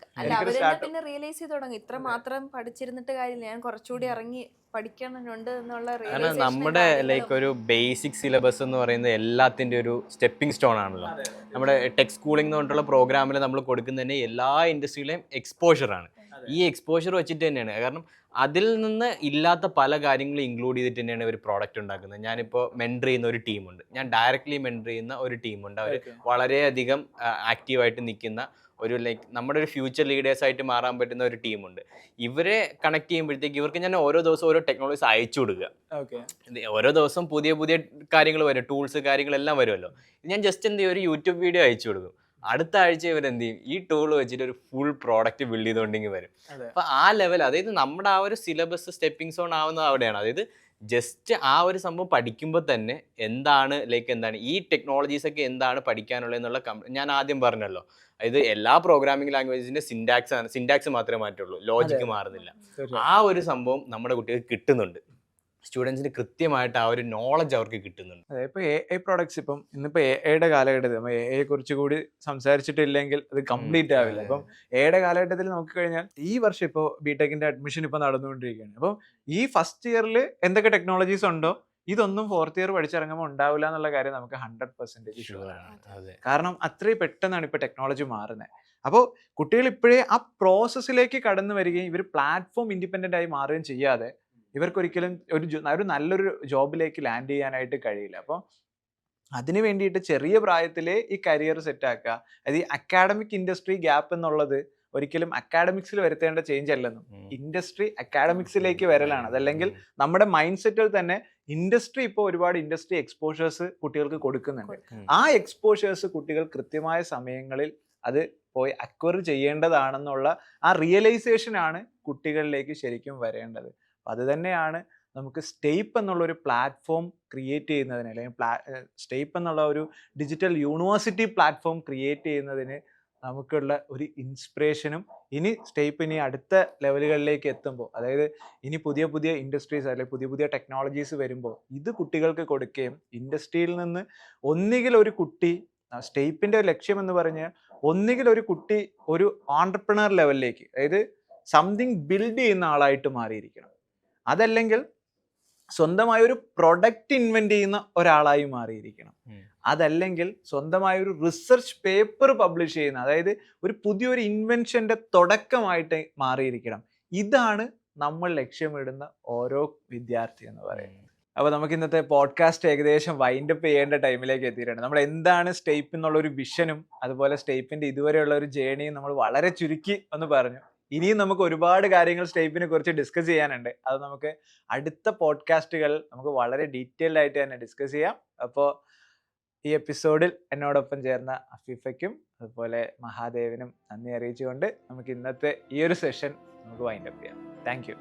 പിന്നെ റിയലൈസ് ചെയ്ത് തുടങ്ങി ഇത്ര മാത്രം പഠിച്ചിരുന്നിട്ട് കാര്യമില്ല, ഞാൻ കുറച്ചുകൂടി ഇറങ്ങി പഠിക്കണമെന്നുണ്ട് എന്നുള്ള. കാരണം നമ്മുടെ ലൈക്ക് ഒരു ബേസിക് സിലബസ് എന്ന് പറയുന്നത് എല്ലാത്തിൻ്റെ ഒരു സ്റ്റെപ്പിംഗ് സ്റ്റോൺ ആണല്ലോ. നമ്മുടെ ടെക് സ്കൂളിംഗ് എന്ന് പറഞ്ഞിട്ടുള്ള പ്രോഗ്രാമിൽ നമ്മൾ കൊടുക്കുന്ന തന്നെ എല്ലാ ഇൻഡസ്ട്രിയിലെയും എക്സ്പോഷറാണ്. ഈ എക്സ്പോഷർ വെച്ചിട്ട് തന്നെയാണ്, കാരണം അതിൽ നിന്ന് ഇല്ലാത്ത പല കാര്യങ്ങളും ഇൻക്ലൂഡ് ചെയ്തിട്ട് തന്നെയാണ് ഒരു പ്രോഡക്റ്റ് ഉണ്ടാക്കുന്നത്. ഞാനിപ്പോൾ മെൻറ്റർ ചെയ്യുന്ന ഒരു ടീമുണ്ട്, ഞാൻ ഡയറക്റ്റ്ലി മെൻറ്റർ ചെയ്യുന്ന ഒരു ടീമുണ്ട്. അവർ വളരെയധികം ആക്റ്റീവായിട്ട് നിൽക്കുന്ന ഒരു ലൈക്ക് നമ്മുടെ ഒരു ഫ്യൂച്ചർ ലീഡേഴ്സ് ആയിട്ട് മാറാൻ പറ്റുന്ന ഒരു ടീമുണ്ട്. ഇവരെ കണക്ട് ചെയ്യുമ്പോഴത്തേക്ക് ഇവർക്ക് ഞാൻ ഓരോ ദിവസവും ഓരോ ടെക്നോളജീസ് അയച്ചു കൊടുക്കുക. ഓരോ ദിവസം പുതിയ പുതിയ കാര്യങ്ങൾ വരും, ടൂൾസ് കാര്യങ്ങളെല്ലാം വരുമല്ലോ. ഞാൻ ജസ്റ്റ് എന്ത് ചെയ്യും, ഒരു യൂട്യൂബ് വീഡിയോ അയച്ചു കൊടുക്കും. അടുത്ത ആഴ്ച ഇവരെന്ത് ചെയ്യും, ഈ ടൂൾ വെച്ചിട്ട് ഒരു ഫുൾ പ്രോഡക്റ്റ് ബിൽഡ് ചെയ്തുകൊണ്ടെങ്കിൽ വരും. അപ്പൊ ആ ലെവൽ, അതായത് നമ്മുടെ ആ ഒരു സിലബസ് സ്റ്റെപ്പിംഗ് സോൺ ആവുന്നത് അവിടെയാണ്. അതായത് ജസ്റ്റ് ആ ഒരു സംഭവം പഠിക്കുമ്പോൾ തന്നെ എന്താണ് ഈ ടെക്നോളജീസ് ഒക്കെ എന്താണ് പഠിക്കാനുള്ളത് എന്നുള്ള ഞാൻ ആദ്യം പറഞ്ഞല്ലോ. അതായത് എല്ലാ പ്രോഗ്രാമിംഗ് ലാംഗ്വേജസിന്റെ സിൻടാക്സ് മാത്രമേ മാറ്റുള്ളൂ, ലോജിക്ക് മാറുന്നില്ല. ആ ഒരു സംഭവം നമ്മുടെ കുട്ടികൾക്ക് കിട്ടുന്നുണ്ട്. സ്റ്റുഡൻസിന് കൃത്യമായിട്ട് ആ ഒരു നോളജ് അവർക്ക് കിട്ടുന്നുണ്ട്. അതെ, ഇപ്പൊ AI പ്രോഡക്ട്സ്, ഇപ്പം ഇന്നിപ്പോ AI-യുടെ കാലഘട്ടത്തിൽ AI കുറിച്ച് കൂടി സംസാരിച്ചിട്ടില്ലെങ്കിൽ അത് കംപ്ലീറ്റ് ആവില്ല. അപ്പം AI-യുടെ കാലഘട്ടത്തിൽ നോക്കി കഴിഞ്ഞാൽ ഈ വർഷം ഇപ്പോൾ ബിടെക്കിന്റെ അഡ്മിഷൻ ഇപ്പൊ നടന്നുകൊണ്ടിരിക്കുകയാണ്. അപ്പം ഈ ഫസ്റ്റ് ഇയറിൽ എന്തൊക്കെ ടെക്നോളജീസ് ഉണ്ടോ ഇതൊന്നും 4th ഇയർ പഠിച്ചിറങ്ങുമ്പോൾ ഉണ്ടാവില്ല എന്നുള്ള കാര്യം നമുക്ക് 100% ഷുവറാണ്. കാരണം അത്രയും പെട്ടെന്നാണ് ഇപ്പൊ ടെക്നോളജി മാറുന്നത്. അപ്പോൾ കുട്ടികൾ ഇപ്പോഴേ ആ പ്രോസസ്സിലേക്ക് കടന്നു വരികയും ഇവർ പ്ലാറ്റ്ഫോം ഇൻഡിപെൻഡന്റ് ആയി മാറുകയും ചെയ്യാതെ ഇവർക്കൊരിക്കലും ഒരു നല്ലൊരു ജോബിലേക്ക് ലാൻഡ് ചെയ്യാനായിട്ട് കഴിയില്ല. അപ്പോൾ അതിന് വേണ്ടിയിട്ട് ചെറിയ പ്രായത്തിലെ ഈ കരിയർ സെറ്റാക്കുക. അതായത് ഈ അക്കാഡമിക് ഇൻഡസ്ട്രി ഗ്യാപ്പ് എന്നുള്ളത് ഒരിക്കലും അക്കാഡമിക്സിൽ വരുത്തേണ്ട ചേഞ്ച് അല്ലെന്നും, ഇൻഡസ്ട്രി അക്കാഡമിക്സിലേക്ക് വരലാണ്. അതല്ലെങ്കിൽ നമ്മുടെ മൈൻഡ് സെറ്റിൽ തന്നെ ഇൻഡസ്ട്രി ഇപ്പോൾ ഒരുപാട് ഇൻഡസ്ട്രി എക്സ്പോഷേഴ്സ് കുട്ടികൾക്ക് കൊടുക്കുന്നുണ്ട്. ആ എക്സ്പോഷേഴ്സ് കുട്ടികൾ കൃത്യമായ സമയങ്ങളിൽ അത് പോയി അക്വയർ ചെയ്യേണ്ടതാണെന്നുള്ള ആ റിയലൈസേഷനാണ് കുട്ടികളിലേക്ക് ശരിക്കും വരേണ്ടത്. അത് തന്നെയാണ് നമുക്ക് സ്റ്റേപ്പ് എന്നുള്ളൊരു പ്ലാറ്റ്ഫോം ക്രിയേറ്റ് ചെയ്യുന്നതിന്, അല്ലെങ്കിൽ സ്റ്റേപ്പ് എന്നുള്ള ഒരു ഡിജിറ്റൽ യൂണിവേഴ്സിറ്റി പ്ലാറ്റ്ഫോം ക്രിയേറ്റ് ചെയ്യുന്നതിന് നമുക്കുള്ള ഒരു ഇൻസ്പിറേഷനും. ഇനി അടുത്ത ലെവലുകളിലേക്ക് എത്തുമ്പോൾ, അതായത് ഇനി പുതിയ പുതിയ ഇൻഡസ്ട്രീസ് അല്ലെങ്കിൽ പുതിയ പുതിയ ടെക്നോളജീസ് വരുമ്പോൾ ഇത് കുട്ടികൾക്ക് കൊടുക്കുകയും ഇൻഡസ്ട്രിയിൽ നിന്ന് ഒന്നുകിൽ ഒരു കുട്ടി, സ്റ്റേപ്പിൻ്റെ ലക്ഷ്യം എന്ന് പറഞ്ഞാൽ ഒന്നുകിൽ ഒരു കുട്ടി ഒരു ഓൺട്രപ്രണർ ലെവലിലേക്ക്, അതായത് സംതിങ് ബിൽഡ് ചെയ്യുന്ന ആളായിട്ട് മാറിയിരിക്കണം, അതല്ലെങ്കിൽ സ്വന്തമായ ഒരു പ്രൊഡക്റ്റ് ഇൻവെന്റ് ചെയ്യുന്ന ഒരാളായി മാറിയിരിക്കണം, അതല്ലെങ്കിൽ സ്വന്തമായ ഒരു റിസർച്ച് പേപ്പർ പബ്ലിഷ് ചെയ്യുന്ന, അതായത് ഒരു പുതിയൊരു ഇൻവെൻഷന്റെ തുടക്കമായിട്ട് മാറിയിരിക്കണം. ഇതാണ് നമ്മൾ ലക്ഷ്യമിടുന്ന ഓരോ വിദ്യാർത്ഥി എന്ന് പറയുന്നത്. അപ്പോൾ നമുക്ക് ഇന്നത്തെ പോഡ്കാസ്റ്റ് ഏകദേശം വൈൻഡപ്പ് ചെയ്യേണ്ട ടൈമിലേക്ക് എത്തിയിട്ടുണ്ട്. നമ്മൾ എന്താണ് സ്റ്റേപ്പ് എന്നുള്ള ഒരു വിഷനും അതുപോലെ സ്റ്റേപ്പിന്റെ ഇതുവരെയുള്ള ഒരു ജേണിയും നമ്മൾ വളരെ ചുരുക്കി ഒന്ന് പറഞ്ഞു. ഇനിയും നമുക്ക് ഒരുപാട് കാര്യങ്ങൾ സ്റ്റേപ്പിനെ കുറിച്ച് ഡിസ്കസ് ചെയ്യാനുണ്ട്. അത് നമുക്ക് അടുത്ത പോഡ്കാസ്റ്റുകൾ നമുക്ക് വളരെ ഡീറ്റെയിൽഡ് ആയിട്ട് തന്നെ ഡിസ്കസ് ചെയ്യാം. അപ്പോൾ ഈ എപ്പിസോഡിൽ എന്നോടൊപ്പം ചേർന്ന അഫീഫയ്ക്കും അതുപോലെ മഹാദേവനും നന്ദി അറിയിച്ചുകൊണ്ട് നമുക്ക് ഇന്നത്തെ ഈ ഒരു സെഷൻ നമുക്ക് വൈൻഡ് അപ്പ് ചെയ്യാം. Thank you.